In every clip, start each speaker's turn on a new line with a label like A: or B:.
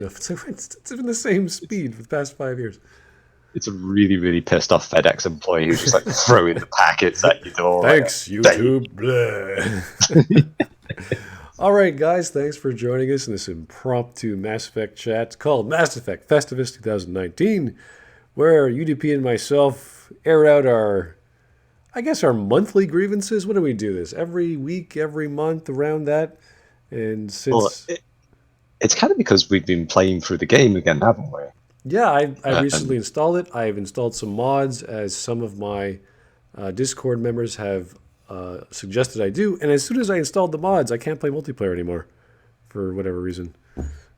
A: It's been the same speed for the past 5 years.
B: It's a really, really pissed off FedEx employee who's just like throwing the packets at your door.
A: Thanks,
B: Like,
A: YouTube. All right, guys, thanks for joining us in this impromptu Mass Effect chat called Mass Effect Festivus 2019, where UDP and myself air out our monthly grievances. When do we do this? Every week, every month, around that? And
B: well,
A: since
B: it's kind of because we've been playing through the game again, haven't we?
A: Yeah, I recently
B: And
A: installed it. I've installed some mods as some of my Discord members have suggested I do. And as soon as I installed the mods, I can't play multiplayer anymore for whatever reason.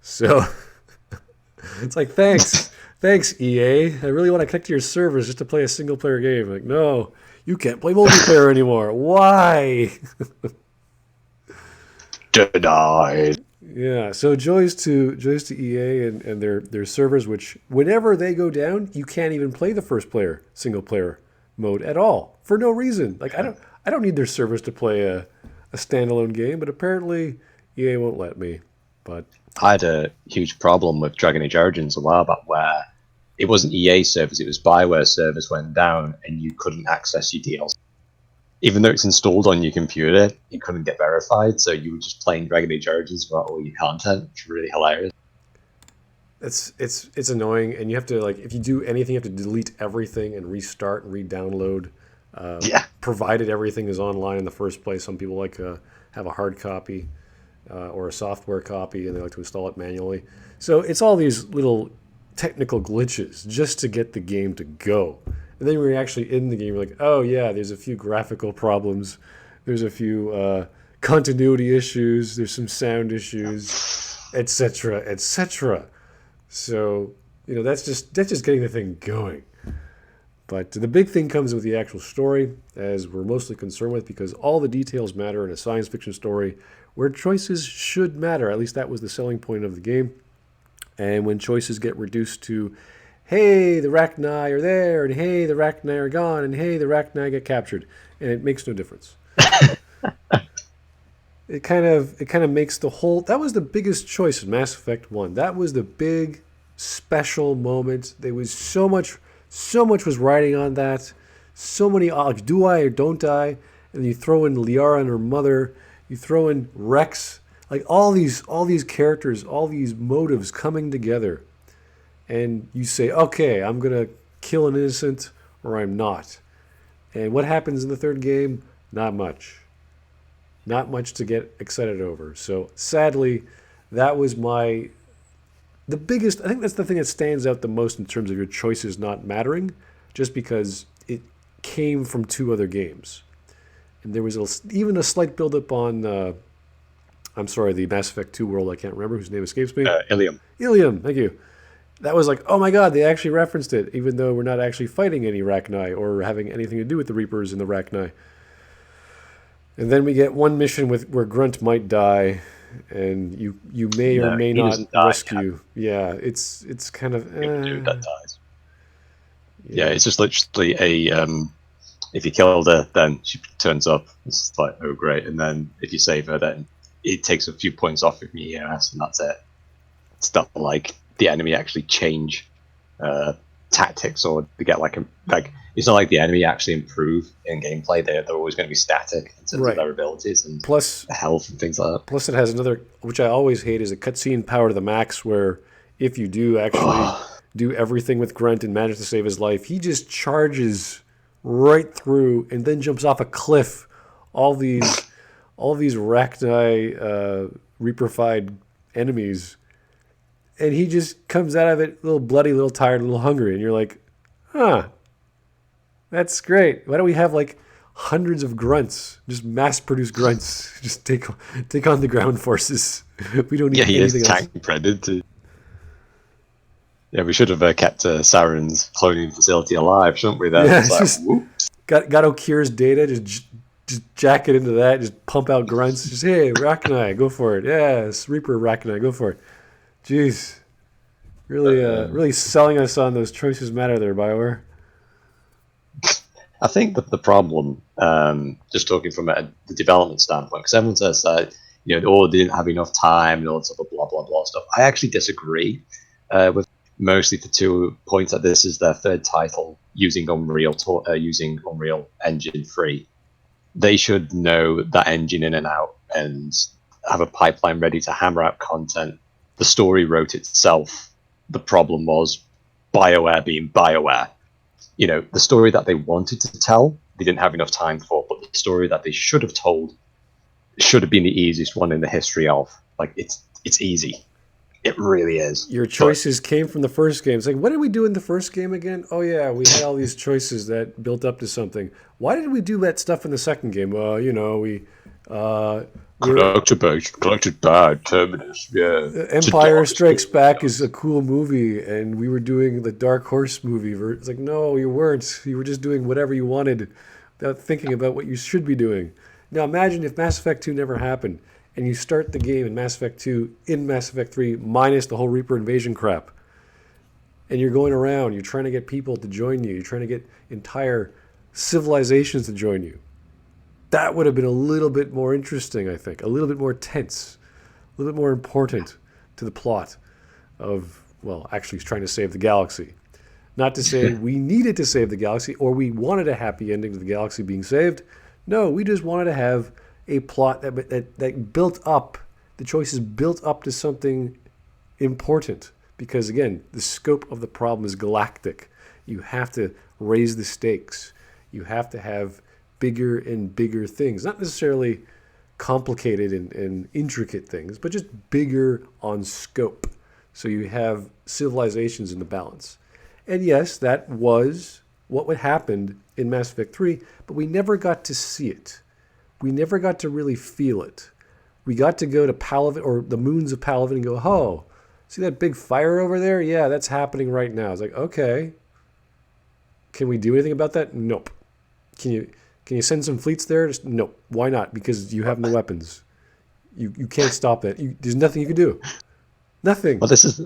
A: So it's like, thanks, EA. I really want to connect to your servers just to play a single player game. Like, no, you can't play multiplayer anymore. Why?
B: denied.
A: Yeah, so joys to EA and their servers, which whenever they go down, you can't even play the first player single player mode at all for no reason. Like I don't need their servers to play a standalone game, but apparently EA won't let me. But
B: I had a huge problem with Dragon Age Origins a while back where it wasn't EA servers, it was Bioware servers went down and you couldn't access your DLC. Even though it's installed on your computer, it couldn't get verified, so you were just playing Dragon Age Origins without all your content, which is really hilarious.
A: it's annoying, and you have to like if you do anything, you have to delete everything and restart and re-download.
B: Yeah.
A: Provided everything is online in the first place, some people like to have a hard copy or a software copy, and they like to install it manually. So it's all these little technical glitches just to get the game to go. And then when you're actually in the game, you're like, oh yeah, there's a few graphical problems, there's a few continuity issues, there's some sound issues, etc., etc. So that's just getting the thing going. But the big thing comes with the actual story, as we're mostly concerned with, because all the details matter in a science fiction story where choices should matter. At least that was the selling point of the game. And when choices get reduced to, hey, the Rachni are there, and hey, the Rachni are gone, and hey, the Rachni get captured, and it makes no difference. It kind of makes the whole. That was the biggest choice in Mass Effect 1. That was the big special moment. There was so much was riding on that. So many, like, do I or don't I? And you throw in Liara and her mother. You throw in Rex. Like all these characters, all these motives coming together, and you say, okay, I'm gonna kill an innocent or I'm not. And what happens in the third game? Not much. Not much to get excited over. So sadly, that was the biggest. I think that's the thing that stands out the most in terms of your choices not mattering, just because it came from two other games, and there was even a slight buildup on. I'm sorry, the Mass Effect 2 world. I can't remember whose name escapes me.
B: Ilium.
A: Ilium. Thank you. That was like, oh my god, they actually referenced it, even though we're not actually fighting any Rachni or having anything to do with the Reapers and the Rachni. And then we get one mission where Grunt might die, and you may or
B: No,
A: may
B: he
A: not
B: doesn't die.
A: rescue. Yeah, it's kind of
B: Dude that dies. Yeah,
A: yeah.
B: it's just literally if you killed her, then she turns up. It's like, oh great, and then if you save her, then it takes a few points off of your EOS, and that's it. It's not like the enemy actually change tactics or to get like it's not like the enemy actually improve in gameplay. They're always going to be static in terms
A: Right.
B: of their abilities and
A: Plus,
B: health and things like that.
A: plus it has another, which I always hate, is a cutscene power to the max, where if you do actually do everything with Grunt and manage to save his life, he just charges right through and then jumps off a cliff. All these Rachni reaper-fied enemies, and he just comes out of it a little bloody, a little tired, a little hungry, and you're like, huh, that's great. Why don't we have like hundreds of grunts, just mass-produced grunts, just take on the ground forces? We don't need
B: Yeah, he is
A: anything else.
B: tank predator. Yeah, we should have kept Saren's cloning facility alive, shouldn't we? Then
A: Yeah,
B: it's
A: it's
B: like,
A: just
B: whoop.
A: got Okir's data, just jack it into that, just pump out grunts. Just, hey, Rachni, go for it. Yes, Reaper Rachni, go for it. Jeez, really selling us on those choices matter there, Bioware.
B: I think that the problem, just talking from the development standpoint, because everyone says that or they didn't have enough time and all this other blah blah blah stuff. I actually disagree with mostly for 2 points that this is their third title using using Unreal Engine 3. They should know that engine in and out and have a pipeline ready to hammer out content. The story wrote itself. The problem was BioWare being BioWare. The story that they wanted to tell, they didn't have enough time for, but the story that they should have told should have been the easiest one in the history of. Like, it's easy. It really is.
A: Your choices came from the first game. It's like, what did we do in the first game again? Oh yeah, we had all these choices that built up to something. Why did we do that stuff in the second game? Well, we
B: collected bad Terminus. Yeah.
A: Empire Strikes Back is a cool movie, and we were doing the Dark Horse movie. It's like, no, you weren't. You were just doing whatever you wanted without thinking about what you should be doing. Now imagine if Mass Effect 2 never happened, and you start the game in Mass Effect 2 in Mass Effect 3 minus the whole Reaper invasion crap. And you're going around, you're trying to get people to join you, you're trying to get entire civilizations to join you. That would have been a little bit more interesting, I think. A little bit more tense, a little bit more important to the plot of, well, actually trying to save the galaxy. Not to say we needed to save the galaxy or we wanted a happy ending to the galaxy being saved. No, we just wanted to have a plot that built up, the choices built up to something important. Because again, the scope of the problem is galactic. You have to raise the stakes. You have to have bigger and bigger things. Not necessarily complicated and intricate things, but just bigger on scope. So you have civilizations in the balance. And yes, that was what happened in Mass Effect 3, but we never got to see it. We never got to really feel it. We got to go to Palaven, or the moons of Palaven, and go, oh, see that big fire over there? Yeah, that's happening right now. It's like, okay. Can we do anything about that? Nope. Can you send some fleets there? Just nope. Why not? Because you have no weapons. You can't stop that. There's nothing you can do. Nothing.
B: Well, this is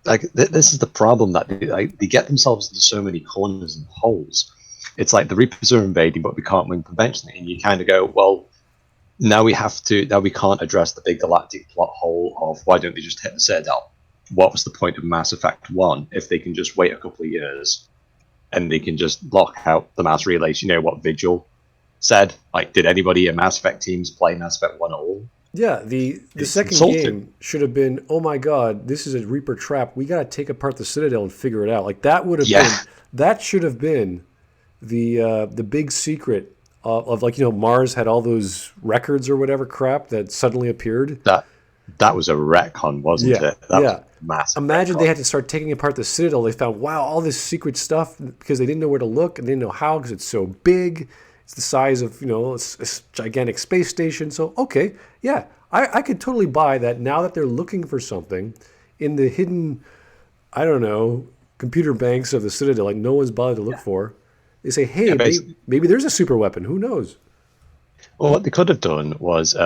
B: the problem, that they get themselves into so many corners and holes. It's like the Reapers are invading, but we can't win conventionally, and you kind of go, well, now we can't address the big galactic plot hole of why don't they just hit the Citadel? What was the point of Mass Effect 1 if they can just wait a couple of years and they can just lock out the mass relays? You know what Vigil said? Like, did anybody in Mass Effect teams play Mass Effect 1 at all?
A: Yeah, the second game should have been, oh my god, this is a Reaper trap. We got to take apart the Citadel and figure it out. Like, that would have been, that should have been the big secret of like, Mars had all those records or whatever crap that suddenly appeared.
B: That was a retcon, wasn't it? That was massive.
A: Imagine
B: retcon.
A: They had to start taking apart the Citadel. They found, wow, all this secret stuff because they didn't know where to look and they didn't know how because it's so big. It's the size of, a gigantic space station. So, okay, yeah, I could totally buy that now that they're looking for something in the hidden, I don't know, computer banks of the Citadel, like no one's bothered to look for. They say, hey, maybe there's a super weapon. Who knows?
B: Well, what they could have done was,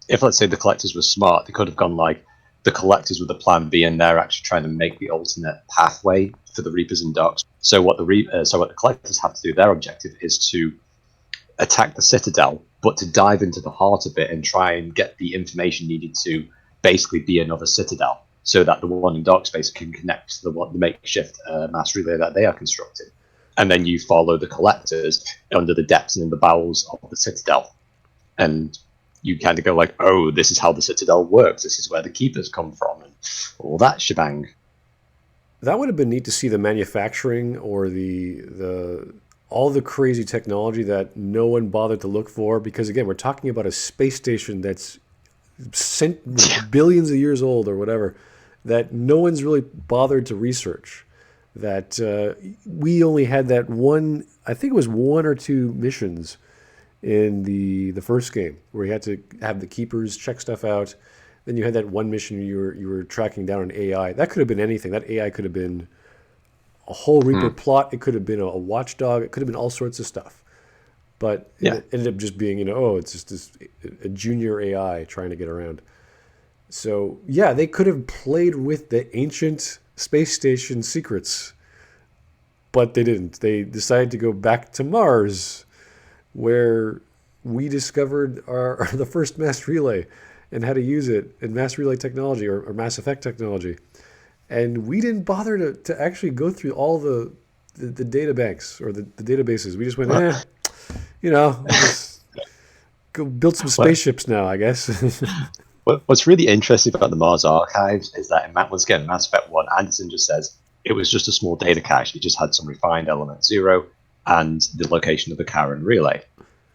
B: if let's say the collectors were smart, they could have gone like the collectors with the plan B, and they're actually trying to make the alternate pathway for the Reapers and Docks. So what the collectors have to do, their objective is to attack the Citadel, but to dive into the heart of it and try and get the information needed to basically be another Citadel, so that the one in Dark Space can connect to the makeshift mass relay that they are constructing. And then you follow the collectors under the depths and in the bowels of the Citadel. And you kind of go like, oh, this is how the Citadel works. This is where the Keepers come from. And all that shebang.
A: That would have been neat to see the manufacturing or the all the crazy technology that no one bothered to look for. Because, again, we're talking about a space station that's billions of years old or whatever, that no one's really bothered to research. That we only had that one, I think it was 1 or 2 missions in the first game where you had to have the Keepers check stuff out. Then you had that one mission you were tracking down an AI. That could have been anything. That AI could have been a whole Reaper plot. It could have been a watchdog. It could have been all sorts of stuff. But it ended up just being, it's just a junior AI trying to get around. So, yeah, they could have played with the ancient space station secrets, but they didn't. They decided to go back to Mars, where we discovered the first mass relay and how to use it in mass relay technology or Mass Effect technology. And we didn't bother to actually go through all the data banks or the databases. We just went, we'll just go build some
B: Well,
A: spaceships now, I guess.
B: what's really interesting about the Mars archives is that, once again, Mass Effect 1, Anderson just says it was just a small data cache. It just had some refined element 0 and the location of the Karen relay,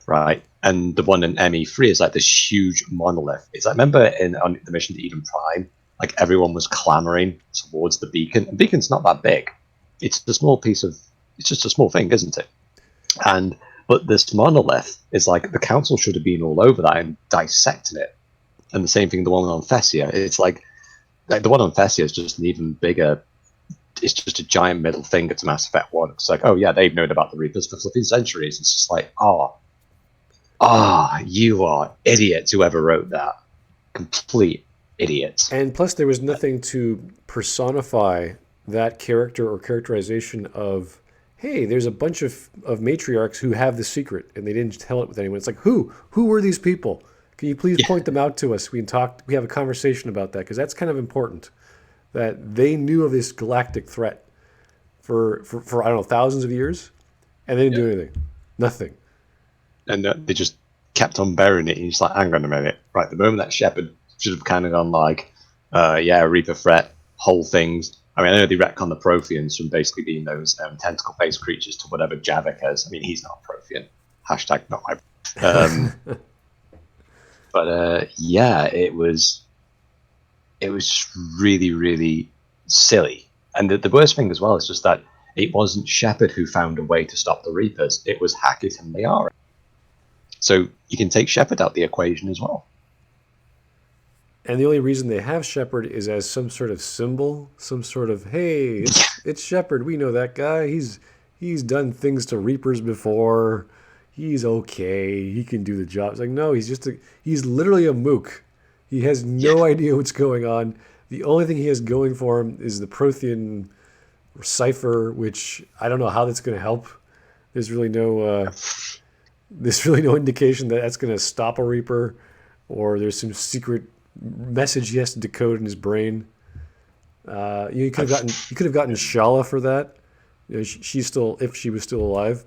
B: right? And the one in ME3 is like this huge monolith. It's like, remember on the mission to Eden Prime, like everyone was clamoring towards the beacon. The beacon's not that big. It's just a small thing, isn't it? But this monolith is like the council should have been all over that and dissecting it. And the same thing, the one on Fessia. It's like the one on Fessia is just an even bigger. It's just a giant middle finger to Mass Effect 1. It's like, oh yeah, they've known about the Reapers for flipping centuries. It's just like, you are idiots, whoever wrote that. Complete idiots.
A: And plus, there was nothing to personify that character or characterization of, hey, there's a bunch of matriarchs who have the secret, and they didn't tell it with anyone. It's like, who were these people? Can you please point them out to us? We can talk. We have a conversation about that, because that's kind of important. That they knew of this galactic threat for I don't know, thousands of years, and they didn't do anything. Nothing.
B: And they just kept on burying it. And he's like, hang on a minute. Right, the moment that Shepard should have kind of gone like, Reaper threat, whole things. I mean, I know they retcon the Protheans from basically being those tentacle-based creatures to whatever Javik is. I mean, he's not a Prothean. Hashtag not my... But it was really, really silly. And the worst thing as well is just that it wasn't Shepard who found a way to stop the Reapers. It was Hackett and Liara. So you can take Shepard out the equation as well.
A: And the only reason they have Shepard is as some sort of symbol, some sort of, hey, it's Shepard. We know that guy. He's done things to Reapers before. He's okay. He can do the job. It's like, no, he's literally a mook. He has no idea what's going on. The only thing he has going for him is the Prothean cipher, which I don't know how that's going to help. There's really no indication that that's going to stop a Reaper, or there's some secret message he has to decode in his brain. You could have gotten Shala for that. She's still, if she was still alive.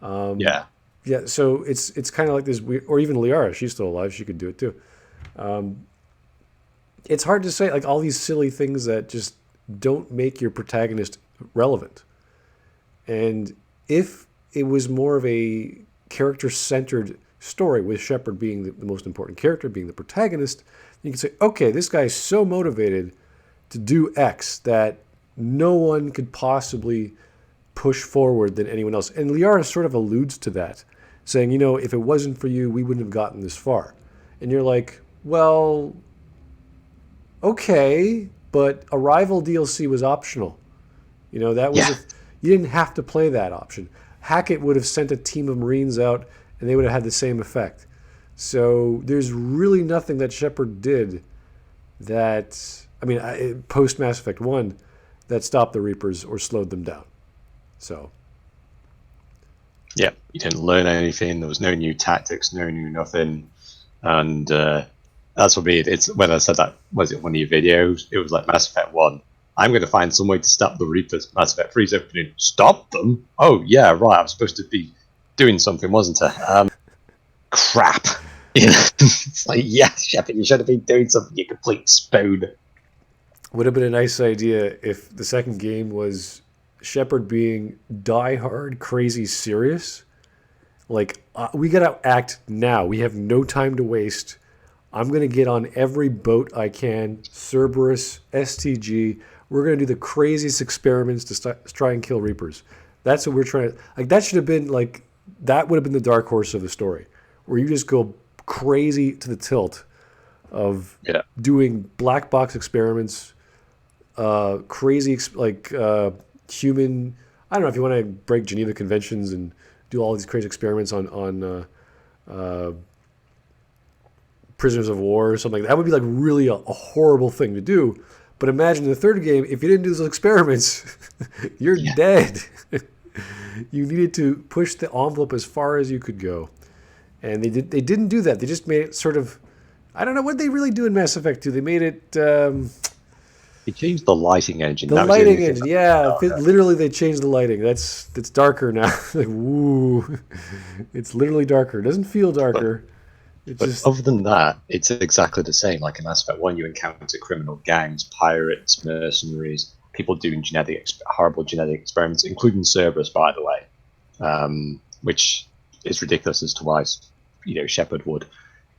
A: Yeah. So it's kind of like this weird, or even Liara, she's still alive. She could do it too. It's hard to say, like all these silly things that just don't make your protagonist relevant. And if it was more of a character-centered story with Shepard being the most important character, being the protagonist, you can say, okay, this guy's so motivated to do X that no one could possibly push forward than anyone else. And Liara sort of alludes to that, saying, if it wasn't for you, we wouldn't have gotten this far. And you're like, well, okay, but Arrival DLC was optional. That was you didn't have to play that option. Hackett would have sent a team of Marines out, and they would have had the same effect. So there's really nothing that Shepard did that, post Mass Effect 1, that stopped the Reapers or slowed them down. So.
B: Yeah, you didn't learn anything. There was no new tactics, no new nothing. And that's for me. It's when I said that, was it one of your videos? It was like Mass Effect 1. I'm going to find some way to stop the Reapers. Mass Effect 3's opening. Stop them? Oh, yeah, right. I'm supposed to be doing something, wasn't I? Crap. It's like, Shepard, you should have been doing something, you complete spoon.
A: Would have been a nice idea if the second game was Shepard being die-hard, crazy serious. Like, we got to act now. We have no time to waste. I'm going to get on every boat I can, Cerberus, STG. We're going to do the craziest experiments to try and kill Reapers. That's what we're trying to... Like, that should have been, like... That would have been the dark horse of the story, where you just go crazy to the tilt of doing black box experiments, crazy, human... I don't know if you want to break Geneva Conventions and do all these crazy experiments on prisoners of war or something. That would be like really a horrible thing to do. But imagine in the third game, if you didn't do those experiments, you're dead. You needed to push the envelope as far as you could go. And they didn't do that. They just made it sort of, I don't know what they really do in Mass Effect 2. They made it
B: He changed the lighting engine.
A: the
B: That was the only
A: lighting
B: thing
A: engine.
B: that
A: Yeah,
B: darker.
A: literally they changed the lighting. That's darker now. Like woo, it's literally darker. It doesn't feel
B: But
A: darker. It
B: but
A: just
B: other than that, it's exactly the same. Like in Mass Effect 1, you encounter criminal gangs, pirates, mercenaries, people doing horrible genetic experiments, including Cerberus, by the way, which is ridiculous as to why Shepard would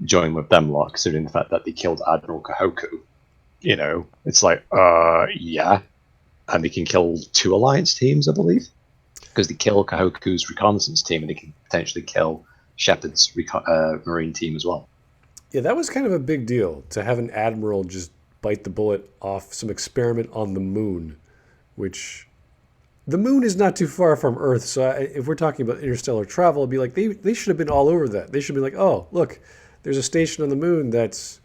B: join with them lot, considering the fact that they killed Admiral Kahoku. It's like, yeah, and they can kill 2 Alliance teams, I believe, because they kill Kahoku's reconnaissance team, and they can potentially kill Shepard's Marine team as well.
A: yeah, that was kind of a big deal to have an admiral just bite the bullet off some experiment on the moon, which the moon is not too far from Earth. So if we're talking about interstellar travel, it'd be like they should have been all over that. They should be like, oh, look, there's a station on the moon that's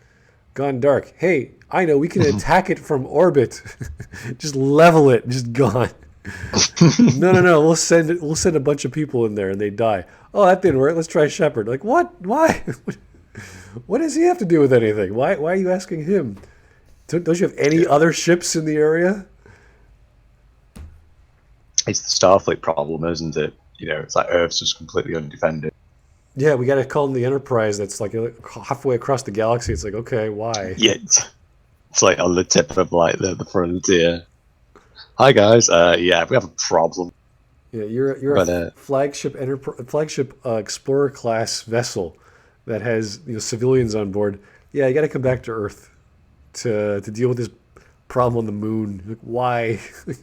A: gone dark. Hey, I know we can attack it from orbit. Just level it. Just gone. No, no, no. We'll send a bunch of people in there and they die. Oh, that didn't work. Let's try Shepard. Like what? Why? What does he have to do with anything? Why are you asking him? Don't you have any
B: Yeah.
A: other ships in the area?
B: It's the Starfleet problem, isn't it? It's like Earth's just completely undefended.
A: Yeah, we got to call him the Enterprise. That's like halfway across the galaxy. It's like, okay, why?
B: Yet it's like on the tip of like the frontier. Hi guys, yeah, we have a problem,
A: Yeah, you're a
B: but
A: flagship Explorer class vessel that has civilians on board. Yeah, you got to come back to Earth to deal with this problem on the moon. Like, why? You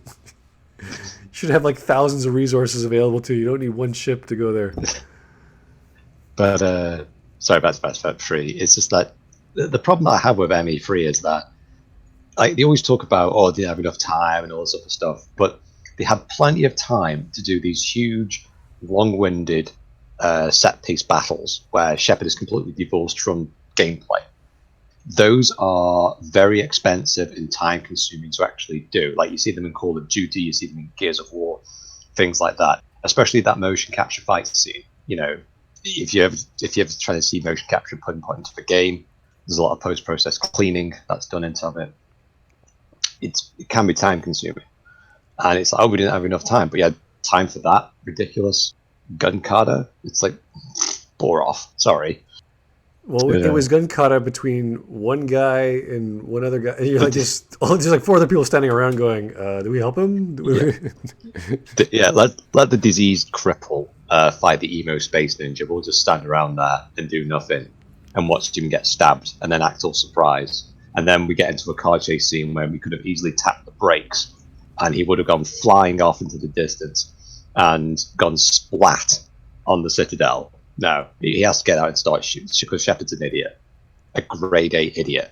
A: should have like thousands of resources available to you. You don't need one ship to go there.
B: but sorry about Mass Effect 3. It's just that the problem that I have with ME3 is that like they always talk about they didn't have enough time and all this other stuff, but they had plenty of time to do these huge, long-winded set piece battles where Shepard is completely divorced from gameplay. Those are very expensive and time consuming to actually do. Like you see them in Call of Duty, you see them in Gears of War, things like that. Especially that motion capture fight scene. If you ever try to see motion capture put into the game, there's a lot of post process cleaning that's done into it. It can be time consuming, and it's like, we didn't have enough time, but you had time for that ridiculous gun kata. It's like bore off. Sorry.
A: Well, it
B: Yeah.
A: was gun kata between one guy and one other guy. And you're like just like 4 other people standing around going, "Do we help him?
B: Yeah, let the diseased cripple fight the emo space ninja. We'll just stand around there and do nothing and watch him get stabbed and then act all surprised. And then we get into a car chase scene where we could have easily tapped the brakes and he would have gone flying off into the distance and gone splat on the Citadel. No, he has to get out and start shooting because Shepard's an idiot. A grade A idiot.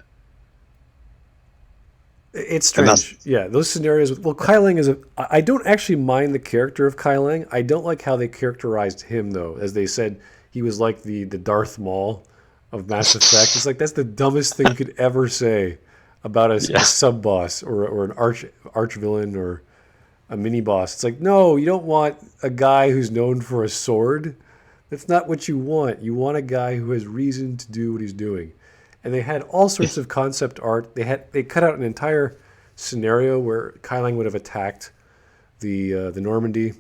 A: It's
B: And
A: strange. Yeah, those scenarios. Well, Kai Lang is a. I don't actually mind the character of Kai Lang. I don't like how they characterized him, though. As they said, he was like the Darth Maul of Mass Effect. It's like that's the dumbest thing you could ever say about a
B: Yeah.
A: sub boss or an arch villain or a mini boss. It's like, no, you don't want a guy who's known for a sword. That's not what you want. You want a guy who has reason to do what he's doing. And they had all sorts of concept art. They cut out an entire scenario where Kai Lang would have attacked the Normandy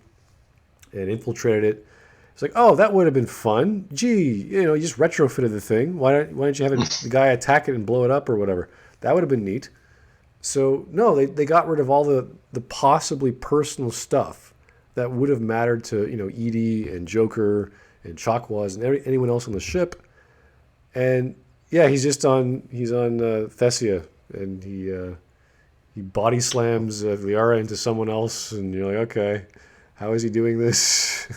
A: and infiltrated it. It's like, oh, that would have been fun. Gee, you just retrofitted the thing. Why don't you have the guy attack it and blow it up or whatever? That would have been neat. So no, they got rid of all the possibly personal stuff that would have mattered to Edie and Joker and Chakwas and anyone else on the ship. And yeah, he's on Thessia, and he body slams Liara into someone else, and you're like, okay, how is he doing this?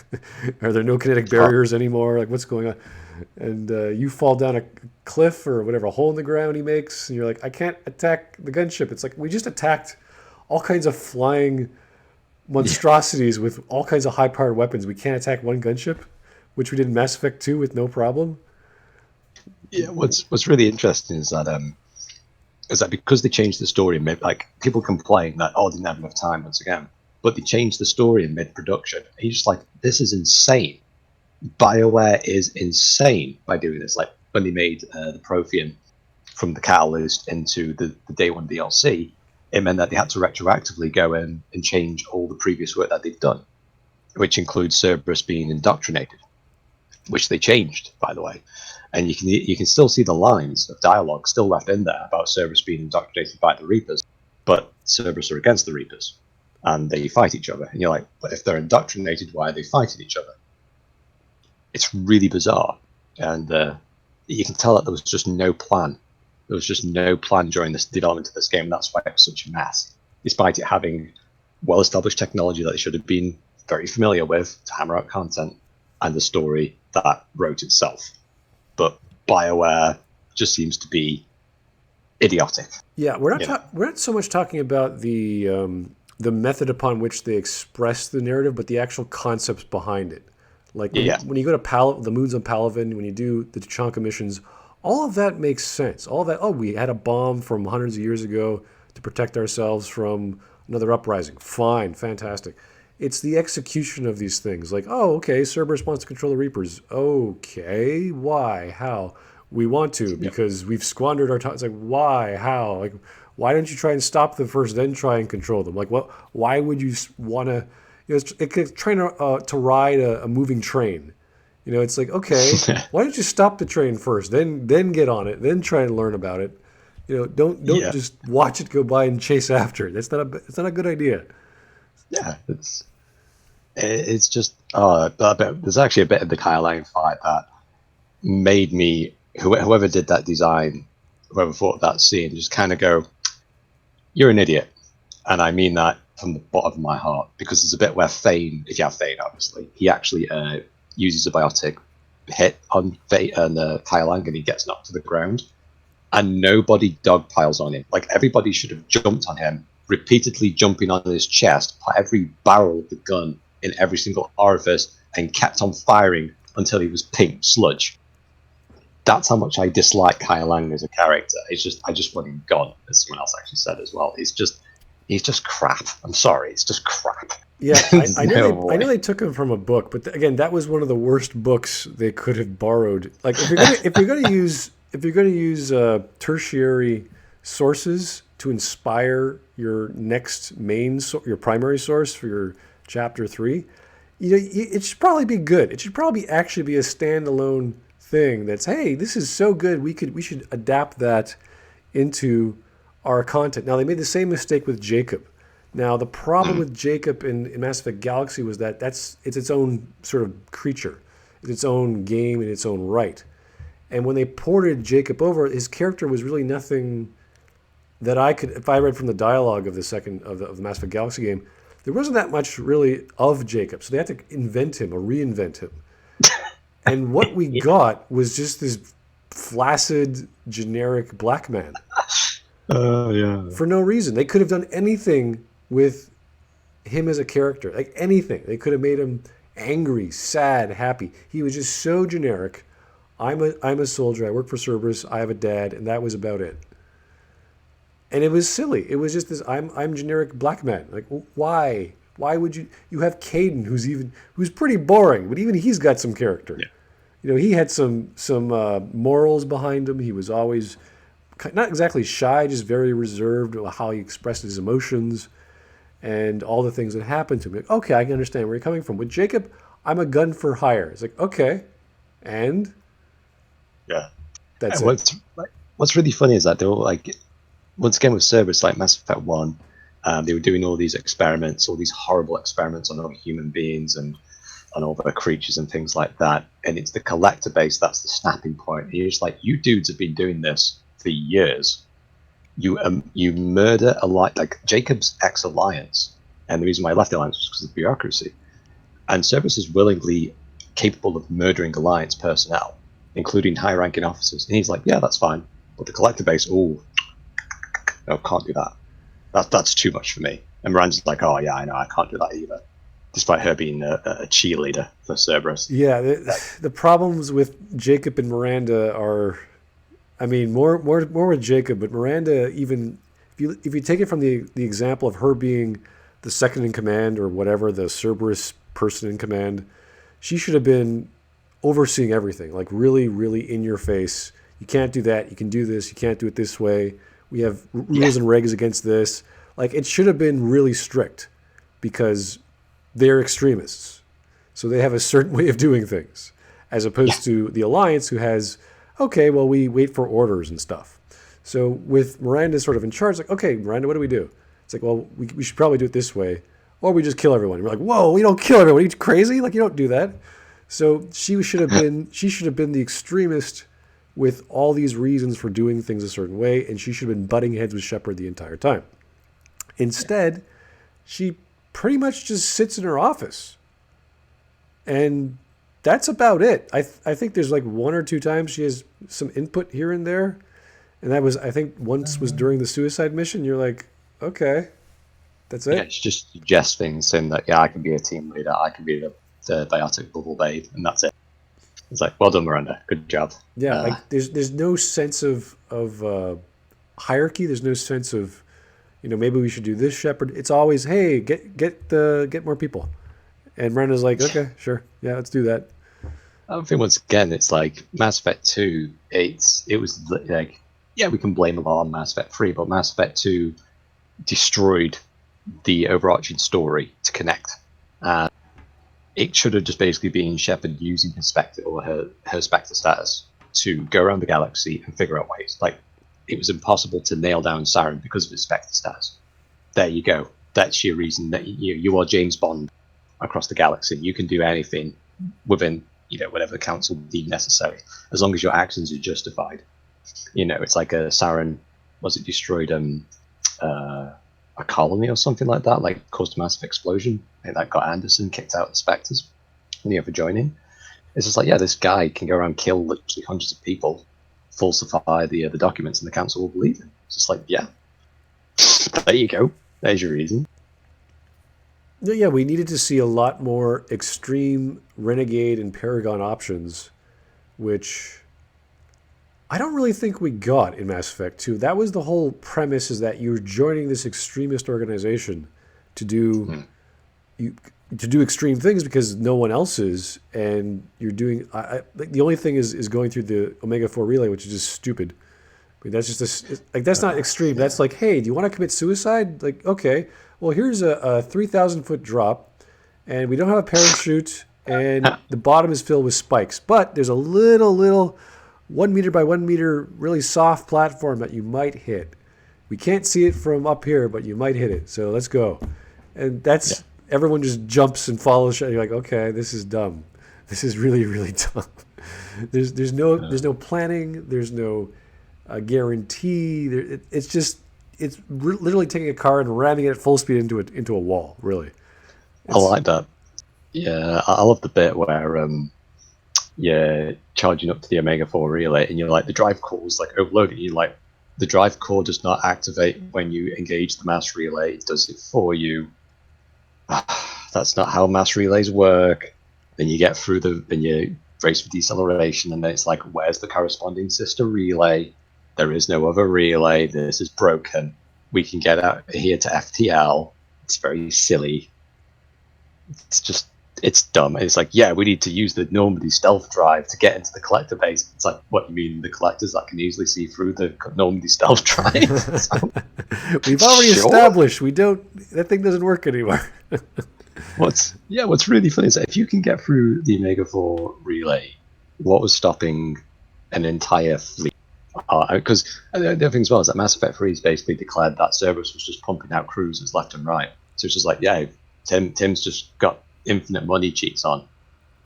A: Are there no kinetic barriers anymore? Like, what's going on? And you fall down a cliff or whatever, a hole in the ground he makes, and you're like, I can't attack the gunship. It's like we just attacked all kinds of flying monstrosities with all kinds of high-powered weapons. We can't attack one gunship, which we did in Mass Effect 2 with no problem.
B: Yeah, what's really interesting is that because they changed the story mid, like people complain that they didn't have enough time once again, but they changed the story in mid production. He's just like, this is insane. BioWare is insane by doing this. Like when they made the Prothean from the Catalyst into the Day One DLC, it meant that they had to retroactively go in and change all the previous work that they've done, which includes Cerberus being indoctrinated, which they changed, by the way. And you can still see the lines of dialogue still left in there about Cerberus being indoctrinated by the Reapers, but Cerberus are against the Reapers, and they fight each other. And you're like, but if they're indoctrinated, why are they fighting each other? It's really bizarre, and you can tell that there was just no plan. There was just no plan during this development of this game. And that's why it was such a mess, despite it having well-established technology that they should have been very familiar with to hammer out content and the story that wrote itself. But BioWare just seems to be idiotic.
A: Yeah, we're not so much talking about the method upon which they express the narrative, but the actual concepts behind it. Like when you go to the moons on Palaven, when you do the Tuchanka missions, all of that makes sense. All of that, we had a bomb from hundreds of years ago to protect ourselves from another uprising. Fine, fantastic. It's the execution of these things. Like, okay, Cerberus wants to control the Reapers. Okay, why? How? We want to because we've squandered our time. It's like, why? How? Like, why don't you try and stop them first, then try and control them? Like, what? Why would you want to? It's trying to ride a moving train. It's like, okay, why don't you stop the train first, then get on it, then try and learn about it. Don't just watch it go by and chase after it. It's not a good idea.
B: Yeah, it's just there's actually a bit of the Kyle Lane fight that made me whoever did that design, whoever thought that scene, just kind of go, "You're an idiot," and I mean that from the bottom of my heart, because there's a bit where Thane, if you have Thane, obviously, he actually uses a biotic hit on Kyle Lang and he gets knocked to the ground, and nobody dogpiles on him. Like everybody should have jumped on him, repeatedly jumping on his chest, put every barrel of the gun in every single orifice, and kept on firing until he was pink sludge. That's how much I dislike Kyle Lang as a character. I just want him gone, as someone else actually said as well. He's just crap. I'm sorry, it's just crap.
A: Yeah, I know they took him from a book, but again, that was one of the worst books they could have borrowed. Like if you're gonna use tertiary sources to inspire your next your primary source for your chapter 3, it should probably be good. It should probably actually be a standalone thing. That's, hey, this is so good. We should adapt that into our content. Now they made the same mistake with Jacob. Now the problem with Jacob in Mass Effect Galaxy was that it's its own sort of creature, it's its own game in its own right. And when they ported Jacob over, his character was really nothing that I could, if I read from the dialogue of the Mass Effect Galaxy game, there wasn't that much really of Jacob. So they had to invent him or reinvent him. And what we got was just this flaccid, generic black man. For no reason. They could have done anything with him as a character, like anything. They could have made him angry, sad, happy. He was just so generic. I'm a soldier. I work for Cerberus. I have a dad, and that was about it. And it was silly. It was just this. I'm generic black man. Like, why? Why would you have Caden, who's pretty boring, but even he's got some character. Yeah. He had some morals behind him. He was always not exactly shy, just very reserved about how he expressed his emotions and all the things that happened to him. Like, okay, I can understand where you're coming from. With Jacob, I'm a gun for hire. It's like, okay, and that's it.
B: What's really funny is that they were like, once again with Cerberus, like Mass Effect 1, they were doing all these experiments, all these horrible experiments on other human beings and on other creatures and things like that. And it's the collector base that's the snapping point. And you're just like, you dudes have been doing this for years. You murder like Jacob's ex-alliance, and the reason why I left the alliance was because of bureaucracy. And Cerberus is willingly capable of murdering alliance personnel, including high-ranking officers. And he's like, yeah, that's fine. But the collector base, no, can't do that. That's too much for me. And Miranda's like, oh yeah, I know, I can't do that either, despite her being a cheerleader for Cerberus.
A: Yeah, the problems with Jacob and Miranda are, I mean, more with Jacob, but Miranda, even if you take it from the example of her being the second in command or whatever, the Cerberus person in command, she should have been overseeing everything, like really, really in your face. You can't do that. You can do this. You can't do it this way. We have rules and regs against this. Like it should have been really strict because they're extremists. So they have a certain way of doing things as opposed to the Alliance who has, okay, well, we wait for orders and stuff. So with Miranda sort of in charge, like, okay, Miranda, what do we do? It's like, well, we should probably do it this way or we just kill everyone. And we're like, whoa, we don't kill everyone. Are you crazy? Like, you don't do that. So she should have been the extremist with all these reasons for doing things a certain way, and she should have been butting heads with Shepard the entire time. Instead, she pretty much just sits in her office, and that's about it. I think there's like one or two times she has some input here and there, and that was I think once was during the suicide mission. You're like, okay, that's it.
B: Yeah, she just suggests things saying that I can be a team leader, I can be the biotic bubble babe, and that's it. It's like, well done, Miranda. Good job.
A: Yeah, like there's no sense of hierarchy. There's no sense of, maybe we should do this, Shepard. It's always, hey, get more people. And Miranda's like, okay, sure, yeah, let's do that.
B: I think once again, it's like Mass Effect 2. It was like, yeah, we can blame a lot on Mass Effect 3, but Mass Effect 2 destroyed the overarching story to connect. It should have just basically been Shepard using his Spectre or her Spectre status to go around the galaxy and figure out ways. Like, it was impossible to nail down Saren because of his Spectre status. There you go. That's your reason that you are James Bond across the galaxy. You can do anything within, whatever the council deem necessary, as long as your actions are justified. It's like a Saren, was it destroyed a colony or something like that, like caused a massive explosion. That got Anderson kicked out of the Spectres for joining. It's just like, yeah, this guy can go around kill literally hundreds of people, falsify the documents, and the council will believe him. It's just like, yeah, there you go. There's your reason.
A: Yeah, we needed to see a lot more extreme Renegade and Paragon options, which I don't really think we got in Mass Effect 2. That was the whole premise, is that you're joining this extremist organization to do extreme things because no one else is, and you're doing. The only thing is going through the Omega 4 relay, which is just stupid. I mean, that's just that's not extreme. That's like, hey, do you want to commit suicide? Like, okay, well, here's a 3,000-foot drop, and we don't have a parachute, and the bottom is filled with spikes, but there's a little 1 meter by 1 meter, really soft platform that you might hit. We can't see it from up here, but you might hit it. So let's go. And that's everyone just jumps and follows. You're like, okay, this is dumb. This is really, really dumb. There's no planning. There's no guarantee. It's literally taking a car and ramming it at full speed into a wall. Really.
B: I like that. Yeah, I love the bit where you're charging up to the Omega 4 relay, and you're like, the drive core is like overloaded. You're like, the drive core does not activate when you engage the mass relay. It does it for you. That's not how mass relays work. Then you get through then you brace for deceleration, and then it's like, where's the corresponding sister relay? There is no other relay. This is broken. We can get out here to FTL. It's very silly. It's dumb. It's like, yeah, we need to use the Normandy stealth drive to get into the collector base. It's like, what, you mean the collectors that can easily see through the Normandy stealth drive?
A: We've already established that thing doesn't work anymore.
B: What's really funny is that if you can get through the Omega 4 relay, what was stopping an entire fleet? Because the other thing as well is that Mass Effect 3 has basically declared that Cerberus was just pumping out cruisers left and right. So it's just like, yeah, Tim's just got infinite money cheats on,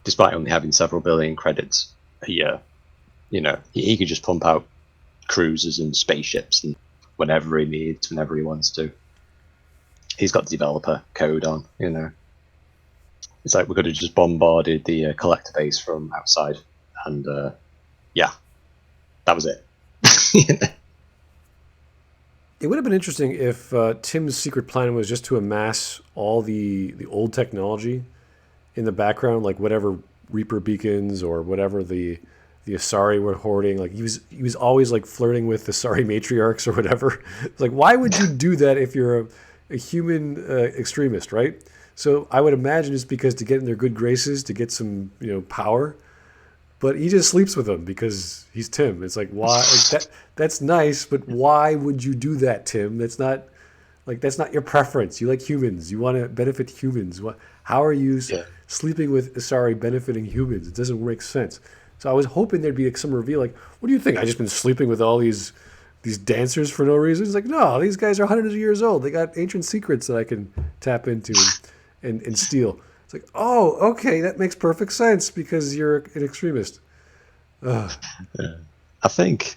B: despite only having several billion credits a year. He could just pump out cruisers and spaceships and whenever he needs, whenever he wants to. He's got developer code on. It's like we could have just bombarded the collector base from outside, and yeah, that was it.
A: It would have been interesting if Tim's secret plan was just to amass all the old technology in the background, like whatever Reaper beacons or whatever the Asari were hoarding. Like he was always like flirting with the Asari matriarchs or whatever. It's like, why would you do that if you're a human extremist, right? So I would imagine it's because to get in their good graces, to get some power. but he just sleeps with him because he's Tim. It's like why that's nice, but why would you do that, Tim? That's not your preference. You like humans. You want to benefit humans. How are you
B: Yeah.
A: sleeping with Asari benefiting humans? It doesn't make sense. So I was hoping there'd be like some reveal, like, what do you think? I just been sleeping with all these dancers for no reason? It's like, no, these guys are hundreds of years old. They got ancient secrets that I can tap into and steal. It's like, oh, okay, that makes perfect sense because you're an extremist. Ugh.
B: Yeah. I think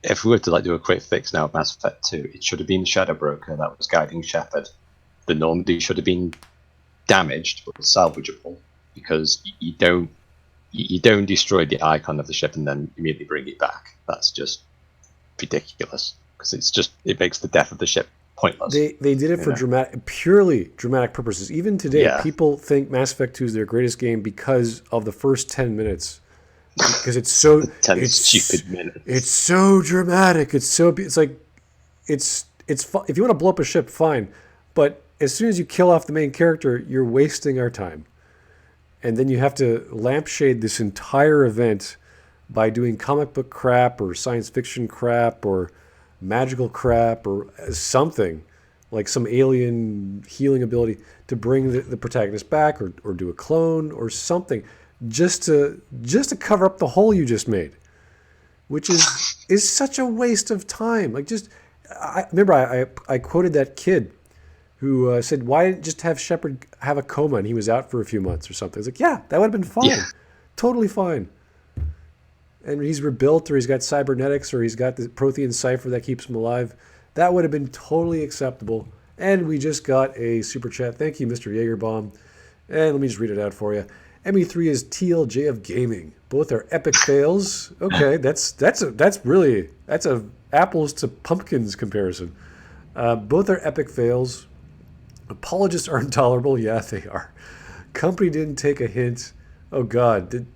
B: if we were to do a quick fix now of Mass Effect 2, it should have been Shadow Broker that was guiding Shepard. The Normandy should have been damaged but salvageable because you don't destroy the icon of the ship and then immediately bring it back. That's just ridiculous because it makes the death of the ship pointless.
A: They did it for purely dramatic purposes. Even today, people think Mass Effect 2 is their greatest game because of the first 10 minutes. Because it's so
B: 10 stupid minutes.
A: It's so dramatic. It's like it's if you want to blow up a ship, fine, but as soon as you kill off the main character, you're wasting our time. And then you have to lampshade this entire event by doing comic book crap or science fiction crap or magical crap or something like some alien healing ability to bring the protagonist back or do a clone or something just to cover up the hole you just made, which is such a waste of time. Like I remember I quoted that kid who said, why didn't just have Shepard have a coma and he was out for a few months or something? It's like, yeah, that would have been fine. Yeah. Totally fine. And he's rebuilt or he's got cybernetics or he's got the Prothean cipher that keeps him alive. That would have been totally acceptable. And we just got a super chat. Thank you, Mr. Jaegerbaum. And let me just read it out for you. ME3 is TLJ of gaming. Both are epic fails. Okay, that's a apples to pumpkins comparison. Both are epic fails. Apologists are intolerable. Yeah, they are. Company didn't take a hint. Oh God,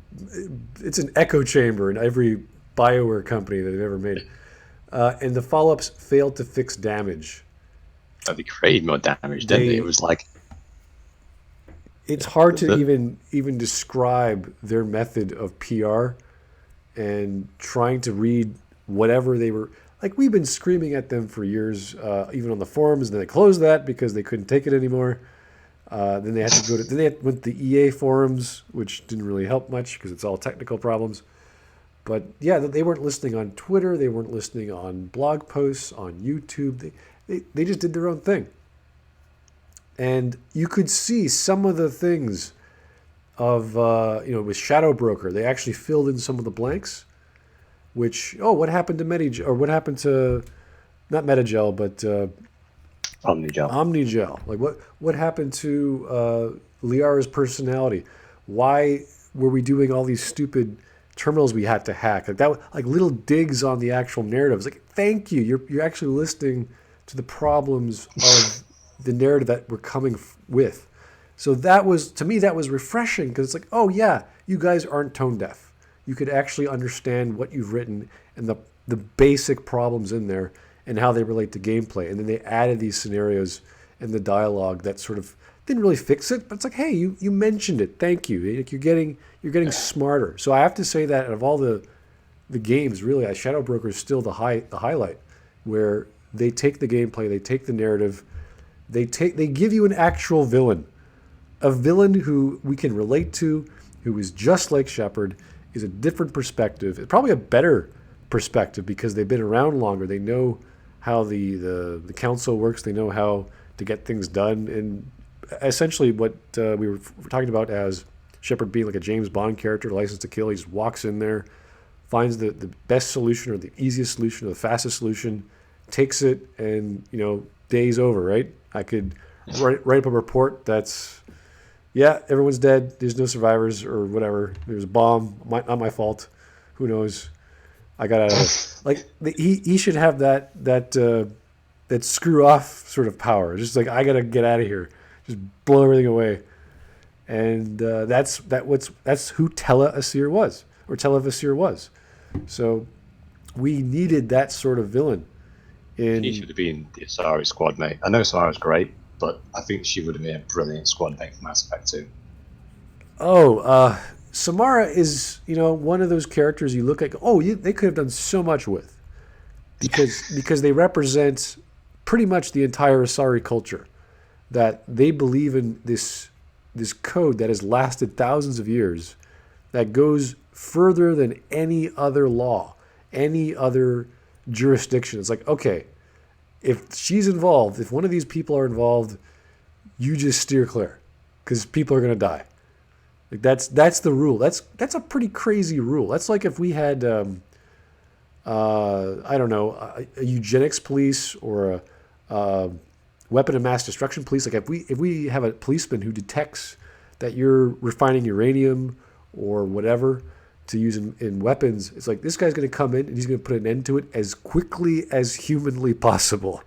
A: it's an echo chamber in every BioWare company that they've ever made. And the follow-ups failed to fix damage.
B: Oh, they created more damage, didn't they? It was like
A: it's hard to even describe their method of PR and trying to read whatever they were. Like, we've been screaming at them for years, even on the forums, and then they closed that because they couldn't take it anymore. Then they had to go to went to the EA forums, which didn't really help much because it's all technical problems. But yeah, they weren't listening on Twitter. They weren't listening on blog posts, on YouTube. They just did their own thing. And you could see some of the things of, with Shadow Broker. They actually filled in some of the blanks, which, what happened to Medigel? Or what happened to, not Medigel, but
B: Omnigel.
A: Omnigel. Like, what happened to Liara's personality? Why were we doing all these stupid terminals we had to hack? Like little digs on the actual narrative. It's like, thank you. You're actually listening to the problems of the narrative that we're coming with. So to me, that was refreshing because it's like, oh yeah, you guys aren't tone deaf. You could actually understand what you've written and the basic problems in there and how they relate to gameplay. And then they added these scenarios and the dialogue that sort of didn't really fix it, but it's like, hey, you mentioned it. Thank you. Like, you're getting smarter. So I have to say that out of all the games, really, Shadow Broker is still the highlight, where they take the gameplay, they take the narrative, they give you an actual villain, a villain who we can relate to, who is just like Shepard, is a different perspective. It's probably a better perspective because they've been around longer. They know how the council works. They know how to get things done. And essentially what we were talking about as Shepard being like a James Bond character, License to Kill, he just walks in there, finds the best solution or the easiest solution or the fastest solution, takes it, and, day's over, right? I could write up a report that's, yeah, everyone's dead, there's no survivors or whatever, there's a bomb, not my fault, who knows, I got out of it. Like, he should have that screw off sort of power, just like, I gotta get out of here, just blow everything away. And that's who Tela Asir was, or Tela Vasir was. So we needed that sort of villain.
B: He should have been the Asari squad mate. I know Asari's great, but I think she would have been a brilliant squad mate for Mass Effect 2.
A: Samara is, one of those characters you look at. Oh, they could have done so much with, because they represent pretty much the entire Asari culture. That they believe in this code that has lasted thousands of years, that goes further than any other law, any other jurisdiction. It's like, okay, if she's involved, if one of these people are involved, you just steer clear, because people are going to die. Like that's the rule. That's a pretty crazy rule. That's like if we had, I don't know, a eugenics police or a weapon of mass destruction police. Like if we have a policeman who detects that you're refining uranium or whatever to use in weapons, it's like this guy's going to come in and he's going to put an end to it as quickly as humanly possible,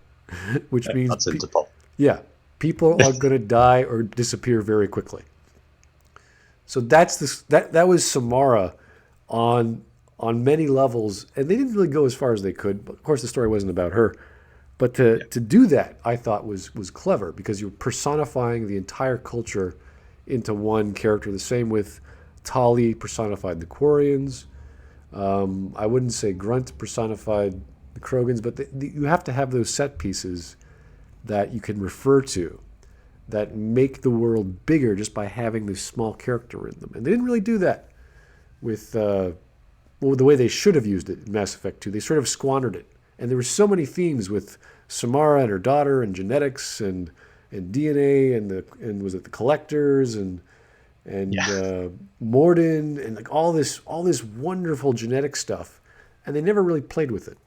A: which means
B: that's Interpol.
A: yeah, people are going to die or disappear very quickly. So that was Samara on many levels, and they didn't really go as far as they could. But of course, the story wasn't about her. But to do that, I thought was clever, because you're personifying the entire culture into one character. The same with Tali personified the Quarians. I wouldn't say Grunt personified the Krogans, but you have to have those set pieces that you can refer to, that make the world bigger just by having this small character in them. And they didn't really do that with the way they should have used it in Mass Effect 2. They sort of squandered it. And there were so many themes with Samara and her daughter, and genetics and DNA, and was it the collectors and Morden, and like all this wonderful genetic stuff, and they never really played with it,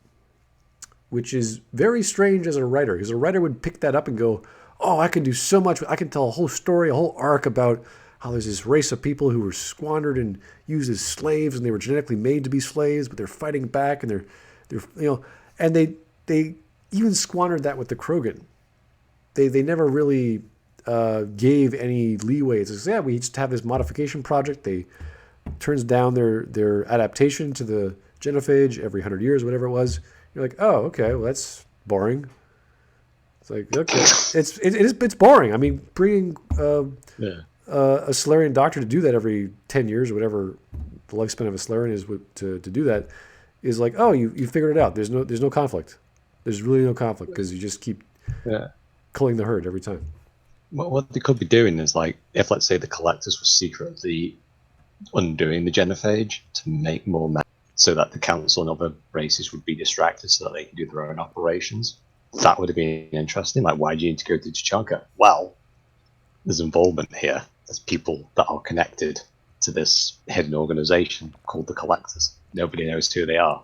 A: which is very strange as a writer, because a writer would pick that up and go, oh, I can do so much. I can tell a whole story, a whole arc about how there's this race of people who were squandered and used as slaves, and they were genetically made to be slaves, but they're fighting back, and they're and they even squandered that with the Krogan. They never really gave any leeway. It's like, we just have this modification project. They turns down their adaptation to the genophage every 100 years, whatever it was. You're like, oh, okay, well, that's boring. It's like, okay, it's boring. I mean, bringing a Solarian doctor to do that every 10 years or whatever the lifespan of a Solarian is to do that is like, oh, you figured it out. There's no conflict. There's really no conflict, because you just keep culling the herd every time.
B: What they could be doing is, like, if, let's say, the collectors were secretly undoing the genophage to make more men, so that the council and other races would be distracted so that they can do their own operations. That would have been interesting. Like, why do you need to go to Tuchanka? Well, there's involvement here. There's people that are connected to this hidden organization called the Collectors. Nobody knows who they are.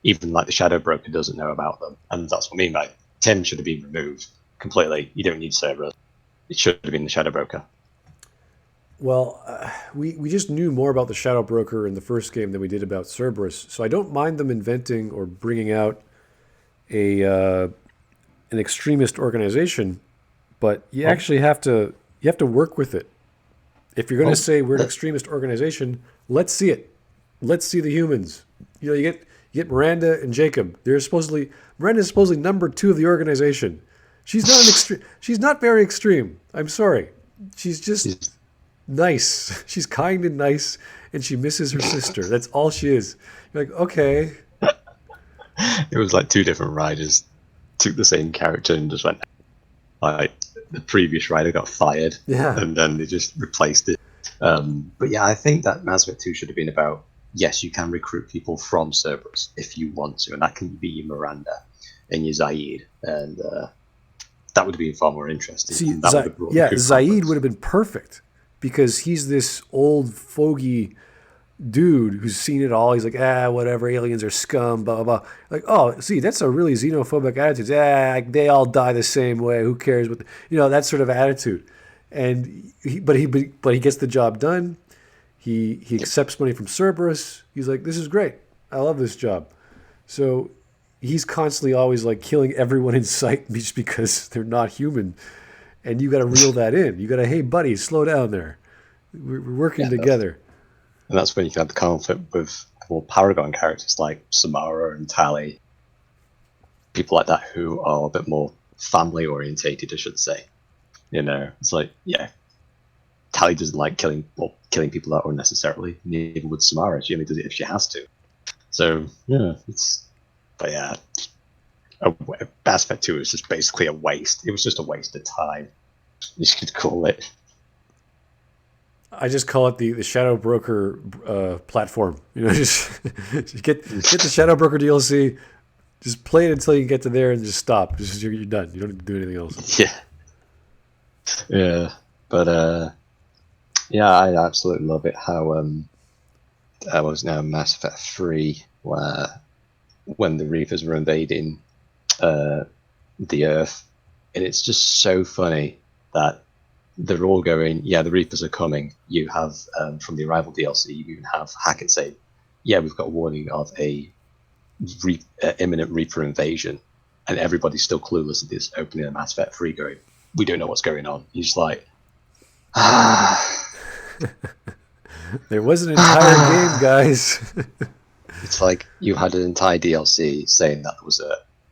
B: Even like the Shadow Broker doesn't know about them. And that's what I mean by Tim should have been removed completely. You don't need Cerberus. It should have been the Shadow Broker.
A: Well, we just knew more about the Shadow Broker in the first game than we did about Cerberus, so I don't mind them inventing or bringing out an extremist organization, but you actually have to work with it. If you're going to say we're an extremist organization, let's see it. Let's see the humans. You get Miranda and Jacob. Miranda's supposedly number 2 of the organization. She's not she's not very extreme. I'm sorry. She's just nice. She's kind and nice, and she misses her sister. That's all she is. You're like, okay.
B: It was like 2 different writers took the same character and just went, like, the previous writer got fired, and then they just replaced it. But yeah, I think that Mass Effect 2 should have been about, yes, you can recruit people from Cerberus if you want to, and that can be your Miranda and your Zaid, and that would have been far more interesting.
A: See, Zaid would have been perfect, because he's this old fogey dude who's seen it all. He's like, whatever, aliens are scum, blah, blah, blah. Like, oh, see, that's a really xenophobic attitude. They all die the same way. Who cares? That sort of attitude. And but he gets the job done. He accepts money from Cerberus. He's like, this is great. I love this job. So he's constantly always like killing everyone in sight just because they're not human. And you got to reel that in. You got to, hey, buddy, slow down there. We're working together.
B: And that's when you can have the conflict with more Paragon characters like Samara and Tali. People like that who are a bit more family orientated, I should say. It's like, Tally doesn't like killing people that unnecessarily. Neither would Samara. She only does it if she has to. So yeah, but yeah, Mass Effect 2 was just basically a waste. It was just a waste of time. You could call it.
A: I just call it the Shadow Broker platform. Just get the Shadow Broker DLC. Just play it until you get to there and just stop. You're done. You don't need to do anything else.
B: Yeah, yeah, but yeah, I absolutely love it. How I was now Mass Effect 3, where when the Reapers were invading the Earth, and it's just so funny that they're all going, yeah, the Reapers are coming. You have from the Arrival DLC, you even have Hackett say, yeah, we've got a warning of a imminent Reaper invasion, and everybody's still clueless at this opening of Mass Effect 3 going, we don't know what's going on. He's just like,
A: There was an entire game, guys.
B: it's like you had an entire DLC saying that there was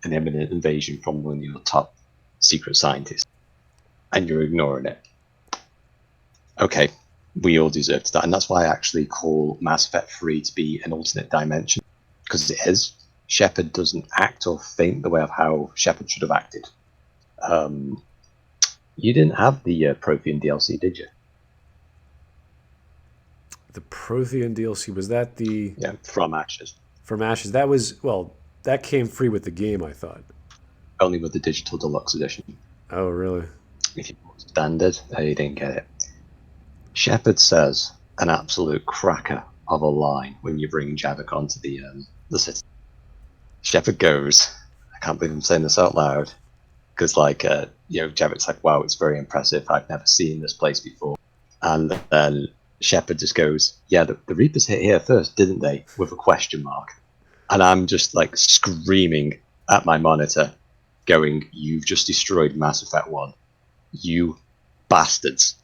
B: an imminent invasion from one of your top secret scientists, and you're ignoring it. Okay, we all deserved that, and that's why I actually call Mass Effect 3 to be an alternate dimension, because it is. Shepard doesn't act or think the way of how Shepard should have acted. You didn't have the Prothean DLC, did you?
A: The Prothean DLC, was that the
B: Yeah, From Ashes.
A: From Ashes? That came free with the game, I thought.
B: Only with the digital deluxe edition.
A: Oh, really?
B: If you bought standard, you didn't get it. Shepard says an absolute cracker of a line when you bring Javik onto the city. Shepard goes, I can't believe I'm saying this out loud, because Javik's like, wow, it's very impressive. I've never seen this place before. And then Shepard just goes, yeah, the Reapers hit here first, didn't they? With a question mark. And I'm just like screaming at my monitor, going, you've just destroyed Mass Effect 1. You bastards.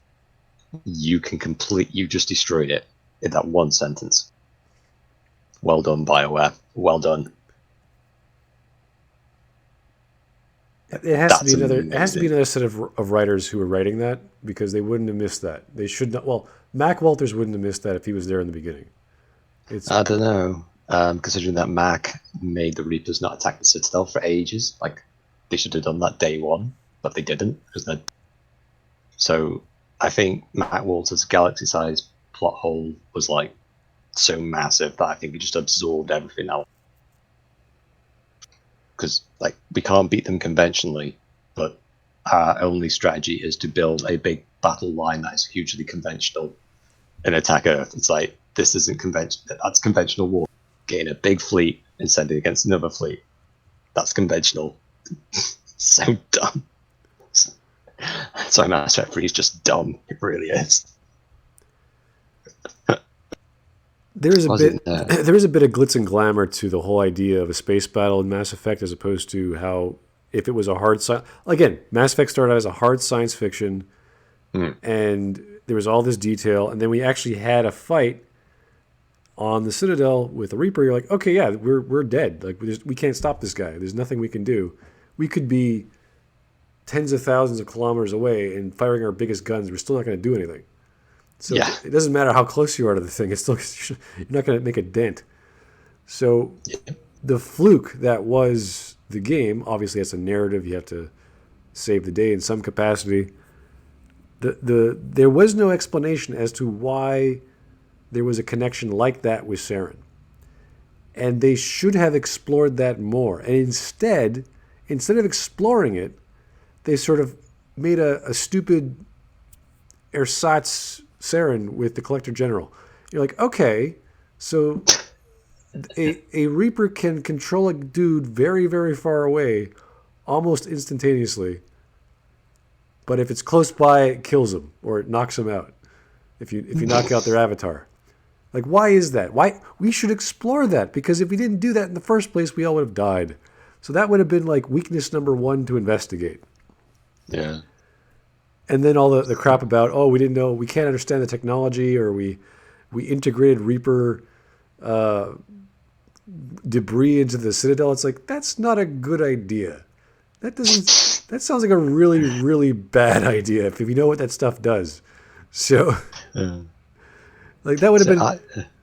B: You just destroyed it in that one sentence. Well done, BioWare. Well done.
A: It has to be another set of writers who are writing that, because they wouldn't have missed that. They should not. Well, Mac Walters wouldn't have missed that if he was there in the beginning.
B: I don't know. Considering that Mac made the Reapers not attack the Citadel for ages, like they should have done that day one, but they didn't So I think Matt Walters' galaxy-sized plot hole was like so massive that I think it just absorbed everything else. Because like we can't beat them conventionally, but our only strategy is to build a big battle line that is hugely conventional and attack Earth. It's like this isn't conventional. That's conventional war. Getting a big fleet and sending it against another fleet. That's conventional. So dumb. Sorry, Mass Effect 3 is just dumb. It really is.
A: There is a bit of glitz and glamour to the whole idea of a space battle in Mass Effect, as opposed to how if it was a hard again, Mass Effect started out as a hard science fiction, and there was all this detail, and then we actually had a fight on the Citadel with the Reaper. You're like, okay, yeah, we're dead. Like we can't stop this guy. There's nothing we can do. We could be tens of thousands of kilometers away and firing our biggest guns. We're still not going to do anything. So it doesn't matter how close you are to the thing. It's still you're not going to make a dent. So the fluke that was the game, obviously that's a narrative. You have to save the day in some capacity. There was no explanation as to why there was a connection like that with Saren. And they should have explored that more. And instead of exploring it, they sort of made a stupid ersatz Saren with the Collector General. You're like, okay, so a Reaper can control a dude very, very far away, almost instantaneously. But if it's close by, it kills him or it knocks him out. If you knock out their avatar, like why is that? Why we should explore that, because if we didn't do that in the first place, we all would have died. So that would have been like weakness number 1 to investigate.
B: Yeah.
A: And then all the crap about, we didn't know, we can't understand the technology, or we integrated Reaper debris into the Citadel. It's like, that's not a good idea. That sounds like a really, really bad idea if you know what that stuff does. So,
B: Uh,
A: like that would have
B: so
A: been
B: I,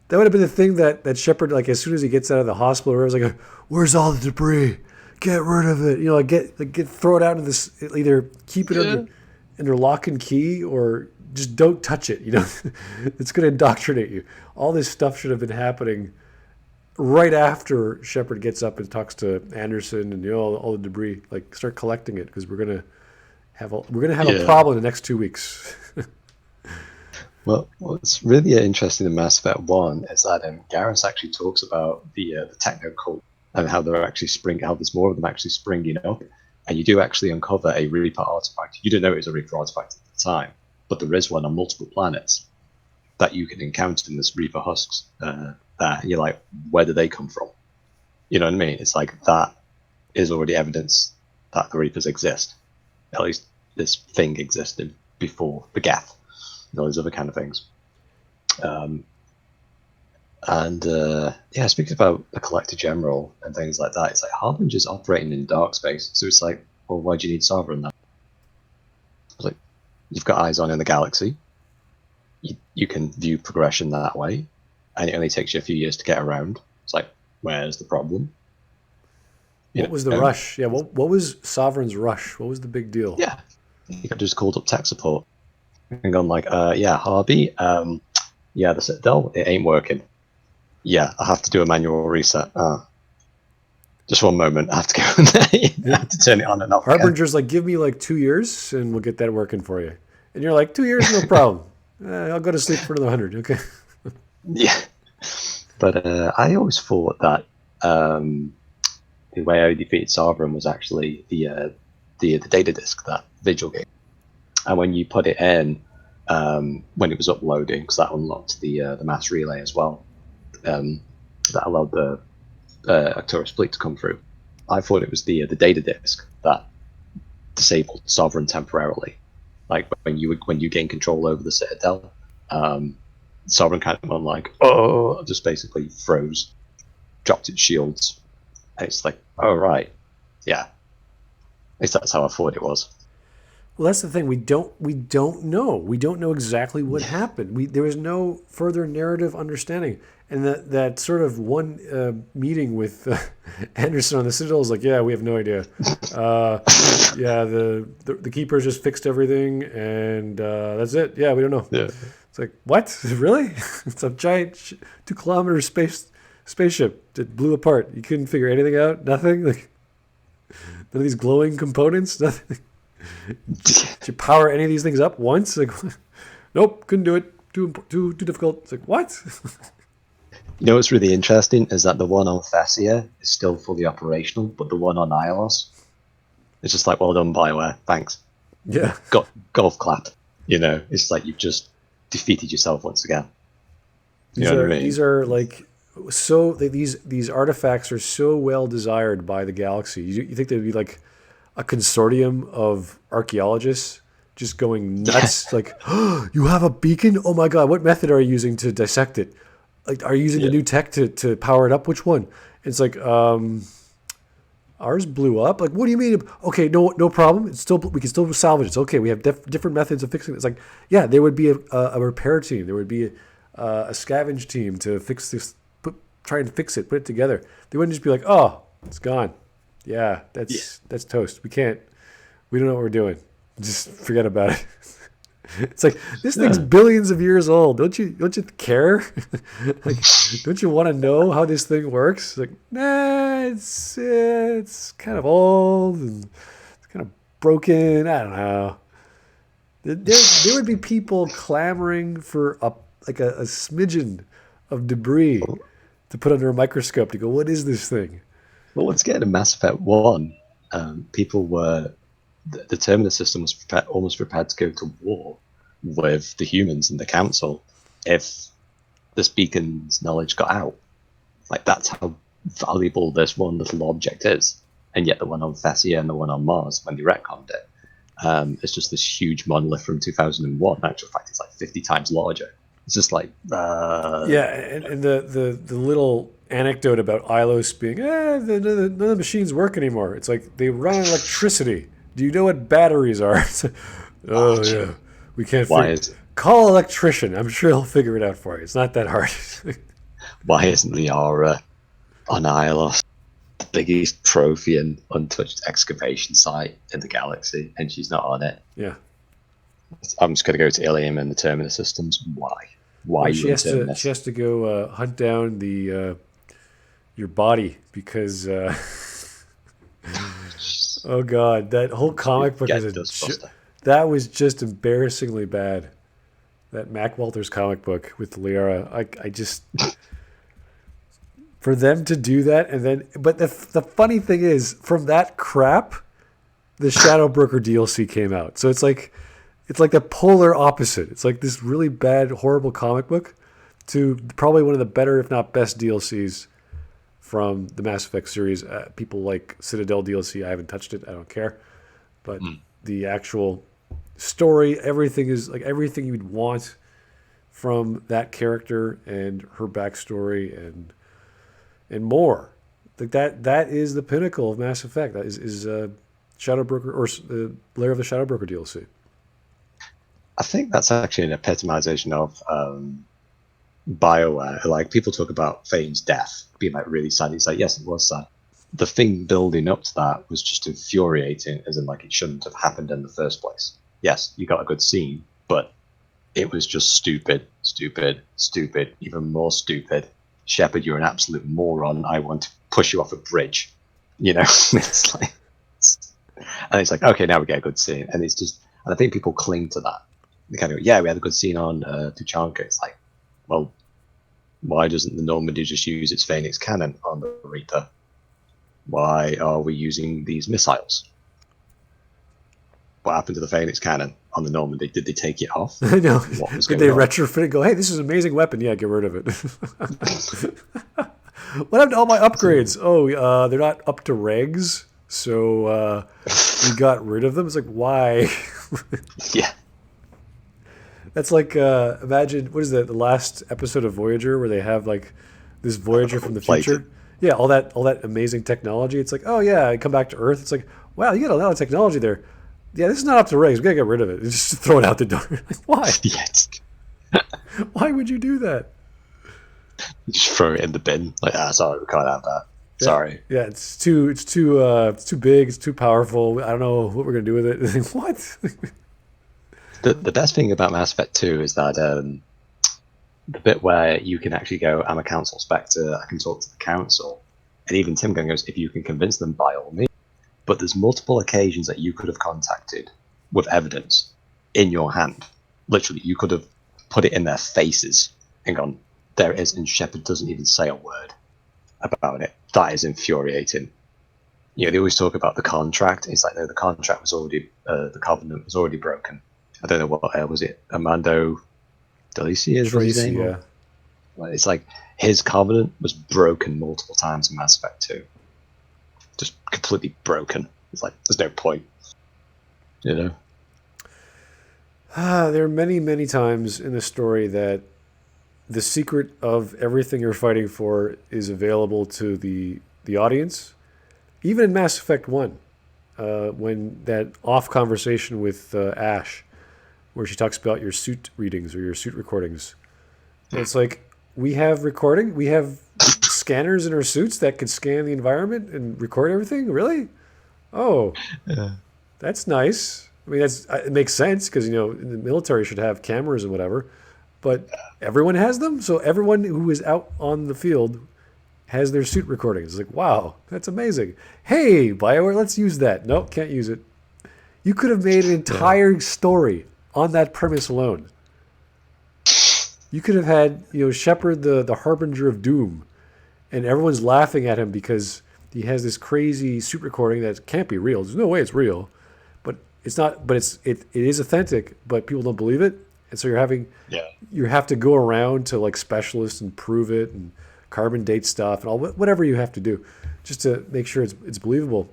A: that would have been the thing that Shepard, like as soon as he gets out of the hospital, where was like, "Where's all the debris? Get rid of it." You know, like throw it out into this. Either keep it
B: yeah,
A: under lock and key, or just don't touch it. You know, it's going to indoctrinate you. All this stuff should have been happening right after Shepard gets up and talks to Anderson and all the debris. Like start collecting it because we're gonna have a
B: yeah.
A: problem in the next 2 weeks.
B: Well, what's really interesting in Mass Effect One is that Garrus actually talks about the techno cult and how they're actually how there's more of them actually springing up, and you do actually uncover a Reaper artifact. You didn't know it was a Reaper artifact at the time, but there is one on multiple planets that you can encounter in this Reaper husks. That you're like, where do they come from? You know what I mean? It's like that is already evidence that the Reapers exist. At least this thing existed before the Geth and all these other kind of things. Yeah, speaking about the Collector General and things like that, it's like Harbinger's operating in dark space, so it's like, well, why do you need Sovereign then? It's like, you've got eyes on in the galaxy, you can view progression that way, and it only takes you a few years to get around. It's like, where's the problem?
A: What was the rush? Yeah, what was Sovereign's rush? What was the big deal?
B: Yeah, you could just called up tech support and gone like, yeah, Harvey, yeah, the Citadel, it ain't working. Yeah, I have to do a manual reset. Just one moment, I have to go in there. I have to turn it on and off again.
A: Harbinger's like, give me like 2 years and we'll get that working for you. And you're like, 2 years, no problem. I'll go to sleep for another 100. Okay.
B: Yeah, but I always thought that the way I defeated Sovereign was actually the data disk, that Vigil game, and when you put it in, when it was uploading, because that unlocked the mass relay as well, that allowed the Arcturus fleet to come through. I thought it was the data disk that disabled Sovereign temporarily, like when you gain control over the Citadel. Sovereign kind of went like, oh, just basically froze, dropped its shields. And it's like, oh right, yeah. At least that's how I thought it was.
A: Well, that's the thing. We don't know. We don't know exactly what happened. There was no further narrative understanding. And that sort of one meeting with Anderson on the Citadel is like, yeah, we have no idea. Yeah, the keepers just fixed everything, and that's it. Yeah, we don't know.
B: Yeah.
A: It's like, what? Really? It's a giant 2 kilometer spaceship that blew apart. You couldn't figure anything out. Nothing. Like none of these glowing components. Nothing. Did you power any of these things up once? Like, nope, couldn't do it. Too difficult. It's like, what?
B: You know what's really interesting is that the one on Thessia is still fully operational, but the one on Ilos, it's just like, well done, Bioware, thanks.
A: Yeah.
B: Golf clap. You know, it's like you've just defeated yourself once again.
A: These are like these artifacts are so well desired by the galaxy. You think there'd be like a consortium of archaeologists just going nuts, like, oh, you have a beacon? Oh my god, what method are you using to dissect it? Like, are you using the new tech to power it up? Which one? It's like, ours blew up. Like, what do you mean? Okay, no problem. We can still salvage it. It's okay. We have different methods of fixing it. It's like, yeah, there would be a repair team. There would be a scavenge team to fix this. Try and fix it. Put it together. They wouldn't just be like, oh, it's gone. Yeah, that's toast. We don't know what we're doing. Just forget about it. It's like, this thing's billions of years old. Don't you care? Like, don't you want to know how this thing works? Like, nah, it's kind of old and it's kind of broken. I don't know. There would be people clamoring for a smidgen of debris to put under a microscope to go, what is this thing?
B: Well, let's get to Mass Effect 1. People were... The Terminus system was almost prepared to go to war with the humans and the Council if this beacon's knowledge got out. Like, that's how valuable this one little object is. And yet the one on Thessia and the one on Mars, when they retconned it, it's just this huge monolith from 2001. In actual fact, it's like 50 times larger. It's just like...
A: Yeah, and the little anecdote about Ilos being, none of the machines work anymore. It's like, they run on electricity. Do you know what batteries are? Oh, yeah. We can't Call an electrician. I'm sure he'll figure it out for you. It's not that hard.
B: Why isn't the aura on Ilos the biggest trophy and untouched excavation site in the galaxy, and she's not on it?
A: Yeah.
B: I'm just going to go to Ilium and the Terminus systems. Why? Why
A: Well,
B: are you in Terminus?
A: she has to go hunt down the your body because oh god, that whole comic book
B: Get
A: is a
B: Dustbuster.
A: that was just embarrassingly bad. That Mac Walters comic book with Liara, I just for them to do that and then, but the funny thing is, from that crap, the Shadow Broker DLC came out. So it's like the polar opposite. It's like this really bad, horrible comic book to probably one of the better, if not best, DLCs from the Mass Effect series. People like Citadel DLC. I haven't touched it. I don't care. But the actual story, everything is like everything you'd want from that character and her backstory and more. Like that is the pinnacle of Mass Effect. That is Shadow Broker or the Lair of the Shadow Broker DLC.
B: I think that's actually an epitomization of BioWare. Like, people talk about Fane's death being like really sad. It's like, yes, it was sad. The thing building up to that was just infuriating, as in like it shouldn't have happened in the first place. Yes, you got a good scene, but it was just stupid, even more stupid. Shepard, you're an absolute moron. I want to push you off a bridge. You know, it's like, and it's like, okay, now we get a good scene, and it's just, and I think people cling to that. They kind of go, yeah, we had a good scene on Tuchanka. It's like, well, why doesn't the Normandy just use its Phoenix cannon on the Reaper? Why are we using these missiles? What happened to the Phoenix cannon on the Normandy? Did they take it off?
A: I know.
B: What was
A: Did
B: going
A: they
B: on?
A: retrofit it and go, hey, this is an amazing weapon. Yeah, get rid of it. What happened to all my upgrades? Oh, they're not up to regs, so we got rid of them. It's like, why?
B: Yeah.
A: That's like, imagine, what is that, the last episode of Voyager where they have like this Voyager from the future? Yeah, all that amazing technology. It's like, oh yeah, I come back to Earth. It's like, wow, you got a lot of technology there. Yeah, this is not up to regs. We gotta get rid of it. Just throw it out the door. Like, why?
B: Yes.
A: Why would you do that?
B: Just throw it in the bin. Like, sorry, we can't have that. Sorry.
A: Yeah, it's too big. It's too powerful. I don't know what we're gonna do with it. Like, what?
B: The best thing about Mass Effect 2 is that the bit where you can actually go, I'm a council spectre, I can talk to the council, and even Tim Gunn goes, if you can convince them, by all means. But there's multiple occasions that you could have contacted with evidence in your hand. Literally, you could have put it in their faces and gone, there it is, and Shepard doesn't even say a word about it. That is infuriating. You know, they always talk about the contract. It's like, no, the contract was already, the covenant was already broken. I don't know what was it, Armando Delisi is his name?
A: Yeah.
B: It's like his covenant was broken multiple times in Mass Effect 2. Just completely broken. It's like, there's no point. You know?
A: There are many, many times in the story that the secret of everything you're fighting for is available to the audience. Even in Mass Effect 1, when that off conversation with Ash, where she talks about your suit readings or your suit recordings. And it's like, we have scanners in our suits that can scan the environment and record everything? Really? Oh, that's nice. I mean, it makes sense because, the military should have cameras and whatever, but everyone has them. So everyone who is out on the field has their suit recordings. It's like, wow, that's amazing. Hey, BioWare, let's use that. Nope, can't use it. You could have made an entire story on that premise alone. You could have had, Shepard, the harbinger of doom, and everyone's laughing at him because he has this crazy suit recording that can't be real. There's no way it's real, but it's not. But it is authentic, but people don't believe it, and so you have to go around to like specialists and prove it and carbon date stuff and all whatever you have to do, just to make sure it's believable.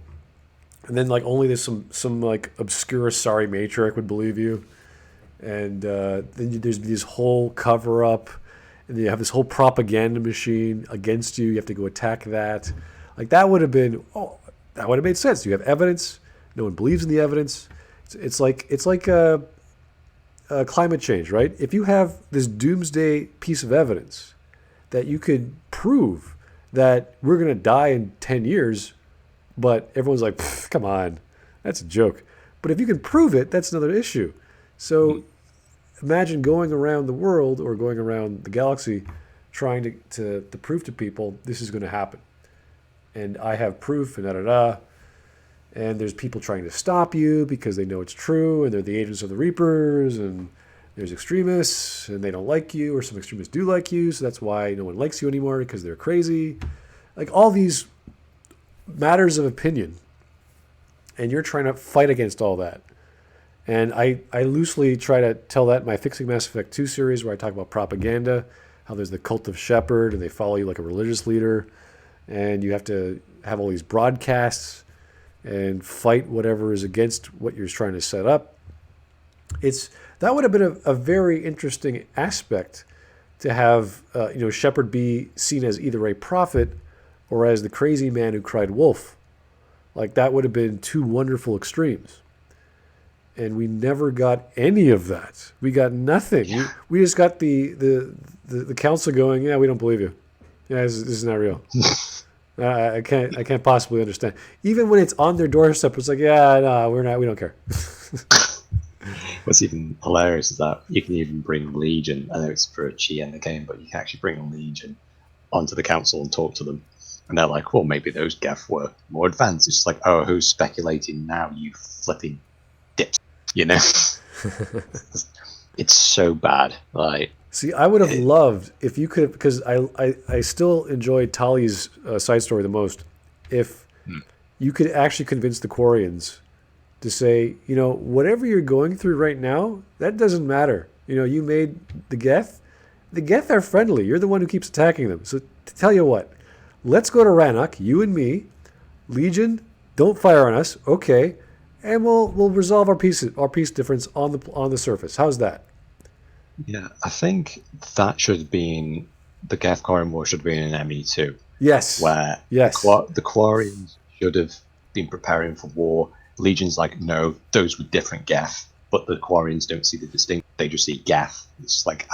A: And then like only there's some like obscure sorry matriarch would believe you. And then there's this whole cover up, and you have this whole propaganda machine against you. You have to go attack that. Like that would have made sense. You have evidence. No one believes in the evidence. It's like climate change, right? If you have this doomsday piece of evidence that you could prove that we're going to die in 10 years, but everyone's like, come on, that's a joke. But if you can prove it, that's another issue. So imagine going around the world or going around the galaxy trying to prove to people this is going to happen. And I have proof and da-da-da. And there's people trying to stop you because they know it's true, and they're the agents of the Reapers, and there's extremists, and they don't like you, or some extremists do like you, so that's why no one likes you anymore because they're crazy. Like all these matters of opinion, and you're trying to fight against all that. And I loosely try to tell that in my Fixing Mass Effect 2 series, where I talk about propaganda, how there's the cult of Shepard, and they follow you like a religious leader, and you have to have all these broadcasts and fight whatever is against what you're trying to set up. That would have been a very interesting aspect to have Shepard be seen as either a prophet or as the crazy man who cried wolf. Like that would have been two wonderful extremes. And we never got any of that. We got nothing. Yeah. We just got the council going, yeah, we don't believe you. Yeah, this is not real. I can't possibly understand. Even when it's on their doorstep, it's like, yeah, no, we don't care.
B: What's even hilarious is that you can even bring Legion. I know it's for a chi in the game, but you can actually bring Legion onto the council and talk to them. And they're like, well, maybe those Geth were more advanced. It's like, oh, who's speculating now, you flipping dips, you know? It's so bad. Like,
A: see, I would have loved if you could, because I still enjoyed Tali's side story the most. If you could actually convince the Quarians to say, whatever you're going through right now, that doesn't matter. You made the Geth. The Geth are friendly. You're the one who keeps attacking them. So to tell you what, let's go to Rannoch, you and me. Legion, don't fire on us. Okay. And we'll resolve our peace difference on the surface. How's that?
B: Yeah, I think that should have been the Geth Quarian War should have been an ME2.
A: Yes.
B: Where the Quarians should have been preparing for war. Legion's like, no, those were different Geth, but the Quarians don't see the distinction. They just see Geth. It's like,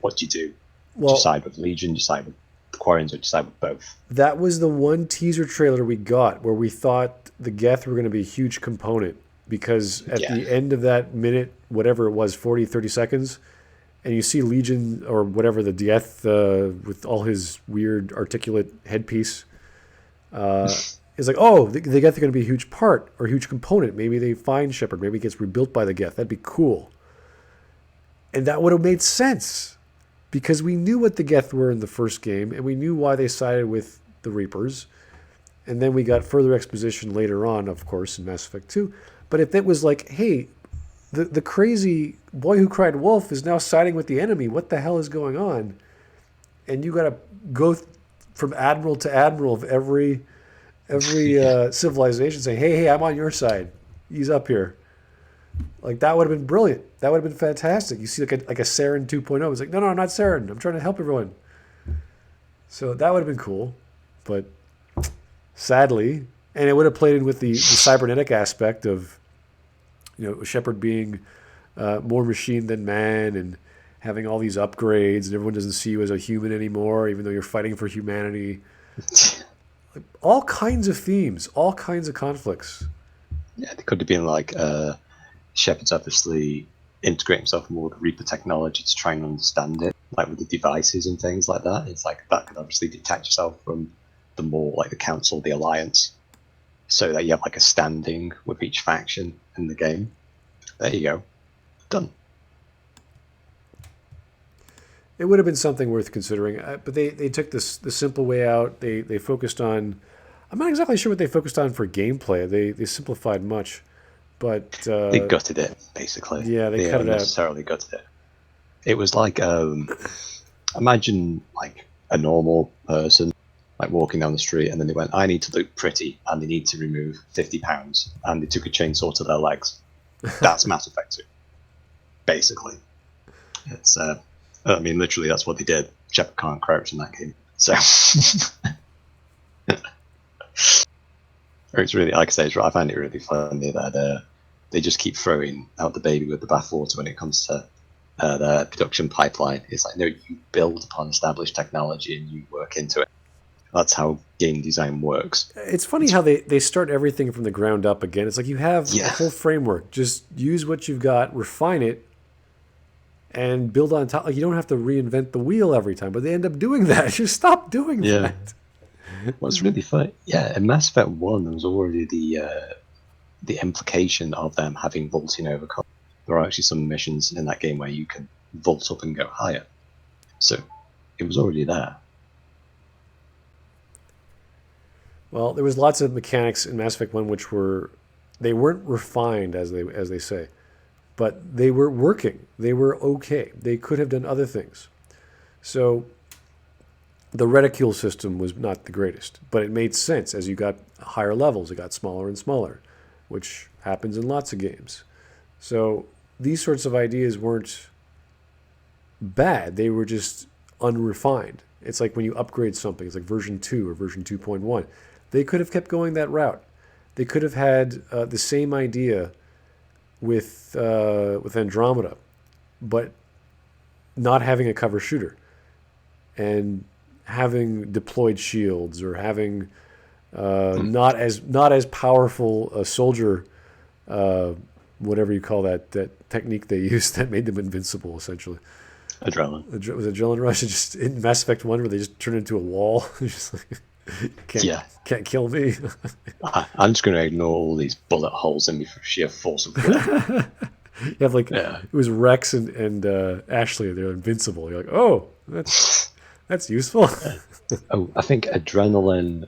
B: what do you do? Well, do you side with Legion? Do you side with the Quarians, or do you side with both?
A: That was the one teaser trailer we got where we thought the Geth were going to be a huge component, because at the end of that minute, whatever it was, 40, 30 seconds, and you see Legion or whatever, the Geth with all his weird articulate headpiece, it's like, oh, the Geth are going to be a huge part or a huge component. Maybe they find Shepard. Maybe it gets rebuilt by the Geth. That'd be cool. And that would have made sense, because we knew what the Geth were in the first game, and we knew why they sided with the Reapers. And then we got further exposition later on, of course, in Mass Effect 2. But if it was like, hey, the crazy boy who cried wolf is now siding with the enemy, what the hell is going on? And you got to go from admiral to admiral of every civilization saying, hey, I'm on your side. He's up here. Like, that would have been brilliant. That would have been fantastic. You see like a Saren 2.0. It's like, no, I'm not Saren. I'm trying to help everyone. So that would have been cool. But sadly, and it would have played in with the cybernetic aspect of, Shepard being more machine than man, and having all these upgrades, and everyone doesn't see you as a human anymore, even though you're fighting for humanity. All kinds of themes, all kinds of conflicts.
B: Yeah, it could have been like Shepard's obviously integrating himself more with Reaper technology to try and understand it, like with the devices and things like that. It's like that could obviously detach yourself from the more like the Council, the Alliance, so that you have like a standing with each faction in the game. There you go. Done.
A: It would have been something worth considering, but they took the simple way out. They focused on, I'm not exactly sure what they focused on for gameplay. They simplified much, but
B: they gutted it basically.
A: Yeah, they cut it out.
B: Unnecessarily gutted it. It was like imagine like a normal person like walking down the street, and then they went, I need to look pretty, and they need to remove 50 pounds, and they took a chainsaw to their legs. That's Mass Effect 2, basically. It's I mean, literally, that's what they did. Shepard can't crouch in that game. So it's really, like I say, I find it really funny that they just keep throwing out the baby with the bathwater when it comes to the production pipeline. It's like, no, you build upon established technology and you work into it. That's how game design works.
A: It's funny how they start everything from the ground up again. It's like you have a
B: Yeah.
A: whole framework. Just use what you've got, refine it, and build on top. Like you don't have to reinvent the wheel every time, but they end up doing that. Just stop doing
B: Yeah.
A: that.
B: What's really funny, yeah, in Mass Effect 1, there was already the implication of them having vaulting over. There are actually some missions in that game where you can vault up and go higher. So it was already there.
A: Well, there was lots of mechanics in Mass Effect 1 which they weren't refined as they say, but they were working. They were okay. They could have done other things. So the reticule system was not the greatest, but it made sense as you got higher levels. It got smaller and smaller, which happens in lots of games. So these sorts of ideas weren't bad. They were just unrefined. It's like when you upgrade something, it's like version 2 or version 2.1. They could have kept going that route. They could have had the same idea with Andromeda, but not having a cover shooter and having deployed shields or having not as powerful a soldier, whatever you call that technique they used that made them invincible essentially.
B: Adrenaline.
A: Was it adrenaline rush? It just in Mass Effect 1 where they just turn into a wall. Just like, can't kill me.
B: I'm just going to ignore all these bullet holes in me for sheer force of will.
A: You have like it was Rex and Ashley. They're invincible. You're like, oh, that's useful.
B: Oh, I think adrenaline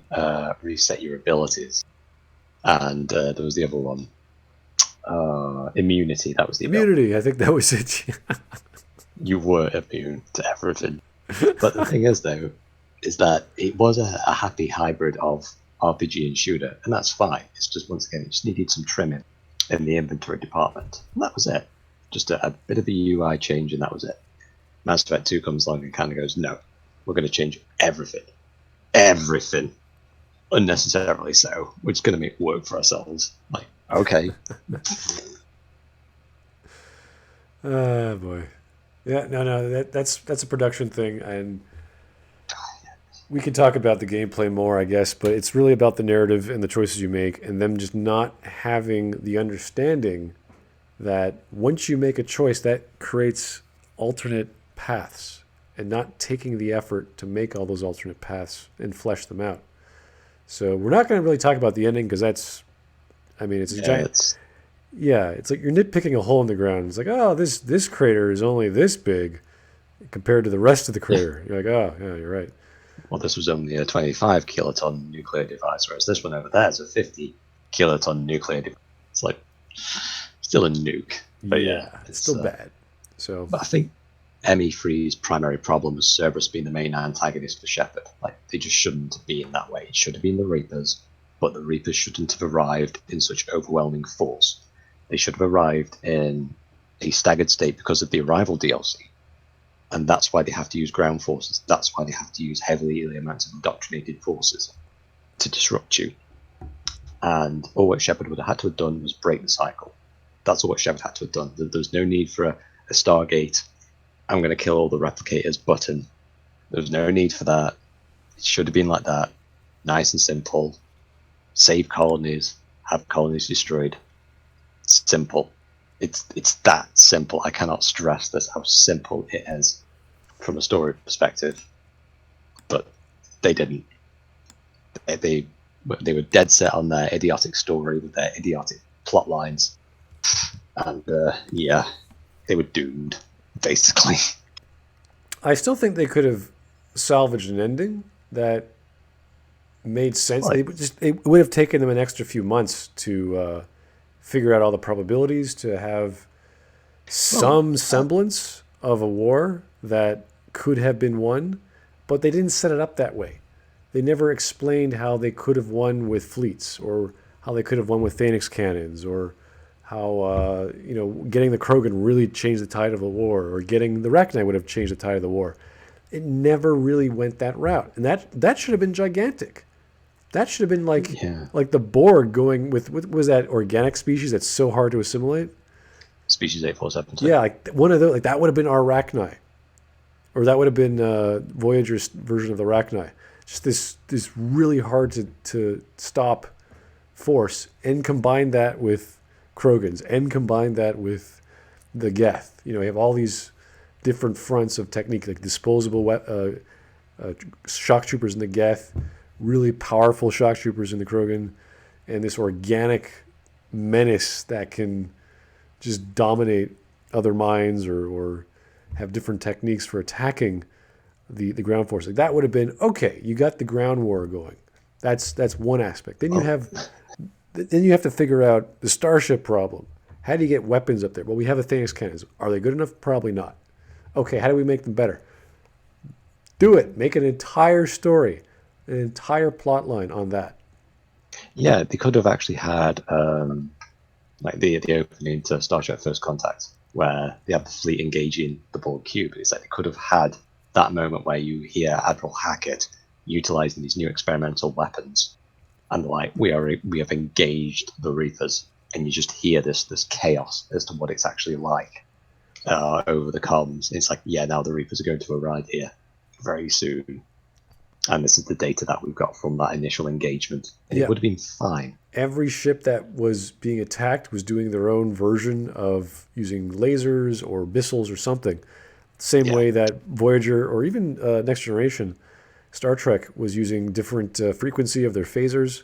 B: reset your abilities, and there was the other one, immunity. That was the
A: immunity. I think that was it.
B: You were immune to everything. But the thing is, though, is that it was a happy hybrid of RPG and shooter, and that's fine. It's just, once again, it just needed some trimming in the inventory department, and that was it. Just a bit of a UI change, and that was it. Mass Effect 2 comes along and kind of goes, no, we're going to change everything. Everything. Unnecessarily so. We're just going to make it work for ourselves. Like, okay.
A: Oh, boy. Yeah, no, that's a production thing, and we can talk about the gameplay more, I guess, but it's really about the narrative and the choices you make, and them just not having the understanding that once you make a choice, that creates alternate paths, and not taking the effort to make all those alternate paths and flesh them out. So we're not going to really talk about the ending because it's a giant. Yeah, it's like you're nitpicking a hole in the ground. It's like, oh, this crater is only this big compared to the rest of the crater. You're like, oh, yeah, you're right.
B: Well, this was only a 25 kiloton nuclear device, whereas this one over there is a 50 kiloton nuclear device. It's like still a nuke, but yeah,
A: it's still bad. So,
B: but I think ME3's primary problem was Cerberus being the main antagonist for Shepard. Like, they just shouldn't be in that way. It should have been the Reapers, but the Reapers shouldn't have arrived in such overwhelming force. They should have arrived in a staggered state because of the Arrival DLC. And that's why they have to use ground forces. That's why they have to use heavily amounts of indoctrinated forces to disrupt you. And all what Shepard would have had to have done was break the cycle. That's all what Shepard had to have done. There's no need for a Stargate, I'm going to kill all the replicators button. There's no need for that. It should have been like that. Nice and simple. Save colonies. Have colonies destroyed. Simple. It's that simple. I cannot stress this, how simple it is from a story perspective. But they didn't. They were dead set on their idiotic story with their idiotic plot lines. And they were doomed, basically.
A: I still think they could have salvaged an ending that made sense. It would have taken them an extra few months to figure out all the probabilities, to have some semblance of a war that could have been won, but they didn't set it up that way. They never explained how they could have won with fleets, or how they could have won with Phoenix cannons, or how getting the Krogan really changed the tide of the war, or getting the Rachni would have changed the tide of the war. It never really went that route, and that should have been gigantic. That should have been
B: Yeah.
A: like the Borg going with what was that organic species that's so hard to assimilate?
B: Species 8472.
A: Yeah, like one of those. Like that would have been our Arachni, or that would have been Voyager's version of the Arachni. Just this really hard to stop force, and combine that with Krogans, and combine that with the Geth. You have all these different fronts of technique, like disposable shock troopers in the Geth, really powerful shock troopers in the Krogan, and this organic menace that can just dominate other minds or have different techniques for attacking the ground force. Like that would have been okay. You got the ground war going. That's one aspect.
B: Oh,
A: Then you have to figure out the starship problem. How do you get weapons up there? Well, we have Athena's cannons. Are they good enough? Probably not. Okay, how do we make them better? Do it. Make an entire story, an entire plot line on that.
B: yeah, they could have actually had like the opening to Star Trek First Contact, where they have the fleet engaging the Borg cube. It's like they could have had that moment where you hear Admiral Hackett utilizing these new experimental weapons, and like we have engaged the Reapers, and you just hear this chaos as to what it's actually like over the comms. It's like, yeah, now the Reapers are going to arrive here very soon, and this is the data that we've got from that initial engagement, and
A: Yeah.
B: it would have been fine.
A: Every ship that was being attacked was doing their own version of using lasers or missiles or something. Same
B: Yeah.
A: way that Voyager or even Next Generation Star Trek was using different frequency of their phasers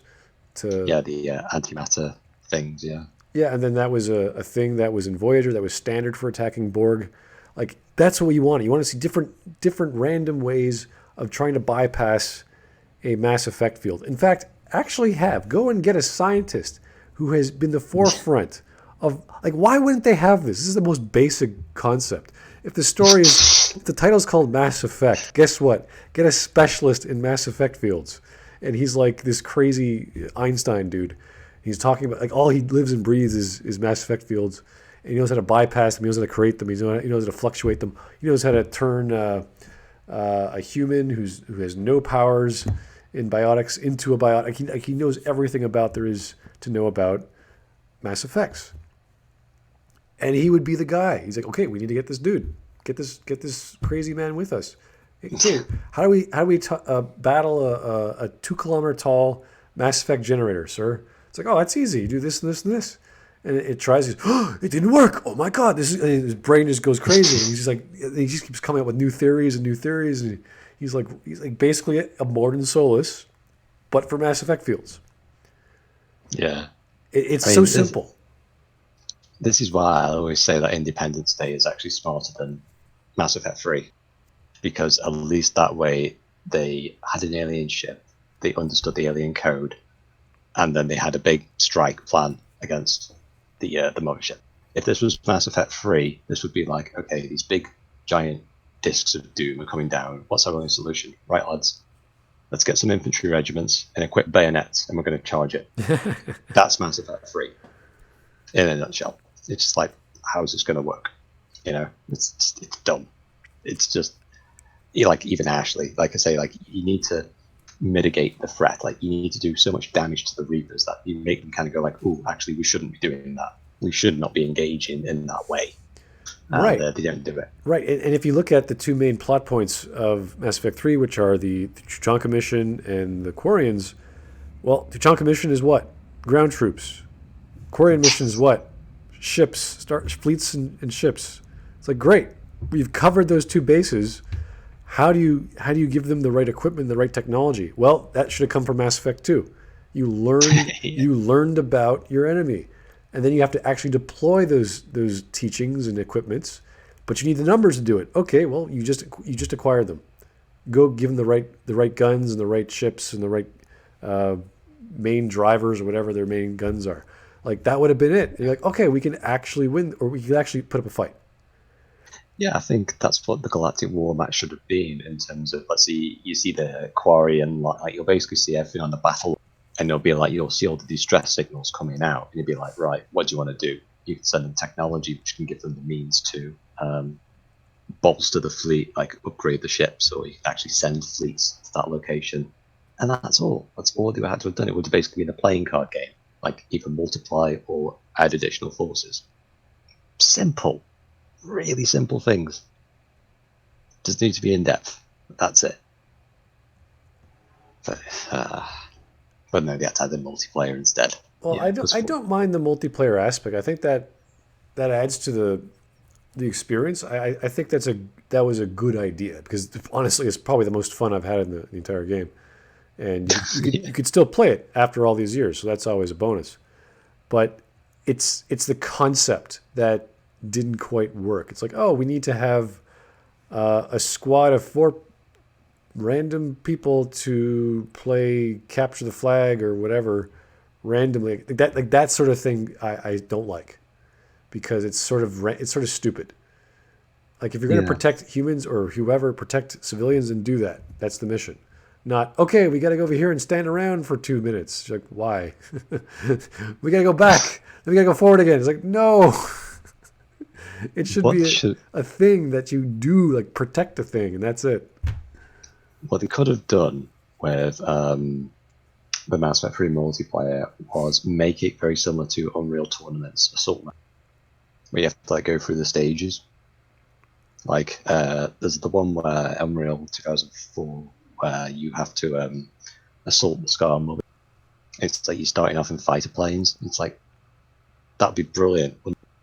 A: to
B: Yeah, the antimatter things. Yeah.
A: yeah, and then that was a thing that was in Voyager that was standard for attacking Borg. Like that's what you want. You want to see different random ways of trying to bypass a mass effect field. In fact, actually go and get a scientist who has been the forefront of like why wouldn't they have this? This is the most basic concept. If the title's called Mass Effect, guess what? Get a specialist in Mass Effect fields. And he's like this crazy Einstein dude. He's talking about like all he lives and breathes is Mass Effect fields. And he knows how to bypass them. He knows how to create them. He knows how to fluctuate them. He knows how to turn a human who has no powers in biotics into a biotic. He knows everything about there is to know about Mass Effects. And he would be the guy. He's like, okay, we need to get this dude, get this crazy man with us. Okay, how do we battle a 2 kilometer tall Mass Effect generator, sir? It's like, oh, that's easy. You do this and this and this, and it tries. Oh, it didn't work. Oh my god, and his brain just goes crazy. And he just keeps coming up with new theories and new theories. And he's like basically a modern Solus, but for Mass Effect fields.
B: Yeah.
A: It's
B: I mean,
A: so simple.
B: This is why I always say that Independence Day is actually smarter than Mass Effect 3, because at least that way they had an alien ship, they understood the alien code, and then they had a big strike plan against the mothership. If this was Mass Effect 3, this would be like, okay, these big giant discs of doom are coming down. What's our only solution? Right, lads, let's get some infantry regiments and equip bayonets, and we're going to charge it. That's Mass Effect 3 in a nutshell. It's just like, how is this going to work? It's dumb. It's just, like, even Ashley, like I say, like, you need to mitigate the threat. Like, you need to do so much damage to the Reapers that you make them kind of go like, oh, actually, we shouldn't be doing that. We should not be engaging in that way.
A: Right.
B: They don't do it.
A: Right, and if you look at the two main plot points of Mass Effect 3, which are the Tuchanka mission and the Quarians, well, Tuchanka mission is what? Ground troops. Quarian mission is what? Ships, fleets and ships. It's like, great, we've covered those two bases. How do you give them the right equipment, the right technology? Well, that should have come from Mass Effect 2. You learned about your enemy, and then you have to actually deploy those teachings and equipments, but you need the numbers to do it. Okay, well, you just acquired them. Go give them the right guns and the right ships and the right main drivers or whatever their main guns are. Like that would have been it. And you're like, okay, we can actually win, or we can actually put up a fight.
B: Yeah, I think that's what the Galactic War match should have been in terms of, let's see, you see the quarry and like you'll basically see everything on the battle, and it'll be like you'll see all the distress signals coming out, and you'll be like, right, what do you want to do? You can send them technology which can give them the means to bolster the fleet, like upgrade the ships, or you can actually send fleets to that location. And that's all. That's all they had to have done. It would have basically been a playing card game, like either multiply or add additional forces. Simple, really simple things. Just need to be in depth. That's it. But, uh, but no, they had to add the multiplayer instead.
A: Well,
B: Yeah, it was
A: I
B: fun.
A: don't mind the multiplayer aspect. I think that adds to the experience. I think that was a good idea because honestly, it's probably the most fun I've had in the entire game, and
B: Yeah.
A: you could still play it after all these years, so that's always a bonus. But it's the concept that didn't quite work. It's like, oh, we need to have a squad of four random people to play capture the flag or whatever randomly. Like that sort of thing, I don't like because it's sort of stupid. Like if you're going to
B: Yeah.
A: protect humans or whoever, protect civilians and do that. That's the mission. Not okay. We got to go over here and stand around for 2 minutes. It's like why? We got to go back. Then we got to go forward again. It's like no. It should
B: What
A: be
B: should
A: a thing that you do, like protect a thing, and that's it.
B: what they could have done with the Mass Effect 3 multiplayer was make it very similar to Unreal Tournament's Assault Map, where you have to like go through the stages. Like there's the one where Unreal 2004 where you have to assault the Scar Mother. It's like you're starting off in fighter planes. It's like that'd be brilliant.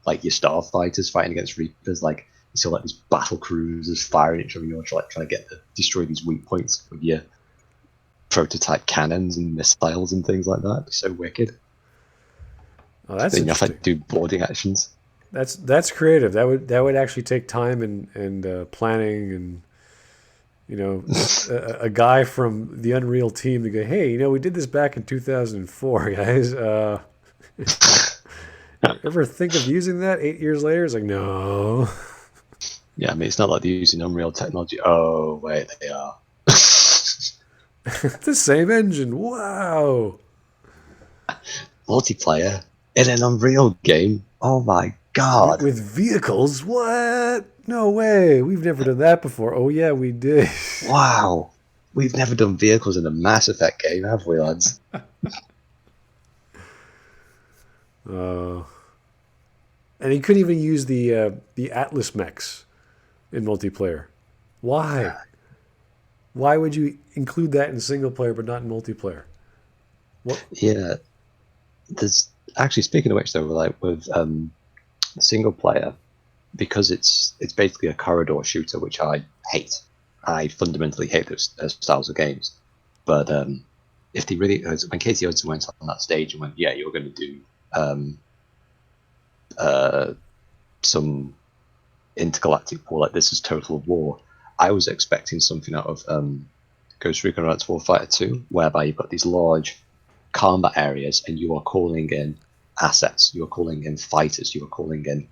B: Like your starfighters fighting against Reapers, like you see like these battle cruisers firing at each other. You're like trying to destroy these weak points with your prototype cannons and missiles and things like that. It'd be so wicked.
A: Oh, that's
B: Then you have to
A: interesting.
B: do boarding actions.
A: That's creative. That would actually take time and planning and a guy from the Unreal team to go, hey, we did this back in 2004, guys. Ever think of using that 8 years later? It's like no.
B: Yeah, I mean it's not like they're using Unreal technology. Oh wait, they are.
A: The same engine. Wow.
B: Multiplayer in an Unreal game. Oh my god!
A: With vehicles? What? No way. We've never done that before. Oh yeah, we did.
B: Wow, we've never done vehicles in a Mass Effect game, have we, lads?
A: Uh, and he couldn't even use the Atlas mechs in multiplayer. Why? Why would you include that in single player but not in multiplayer? What?
B: Yeah, there's actually speaking of which though, like with single player, because it's basically a corridor shooter, which I hate. I fundamentally hate those styles of games. But if they really, when Katie Hudson went on that stage and went, yeah, you're going to do um, uh, some intergalactic war, like this is Total War, I was expecting something out of Ghost Recon Advanced Warfighter 2, whereby you've got these large combat areas and you are calling in assets, you are calling in fighters, you are calling in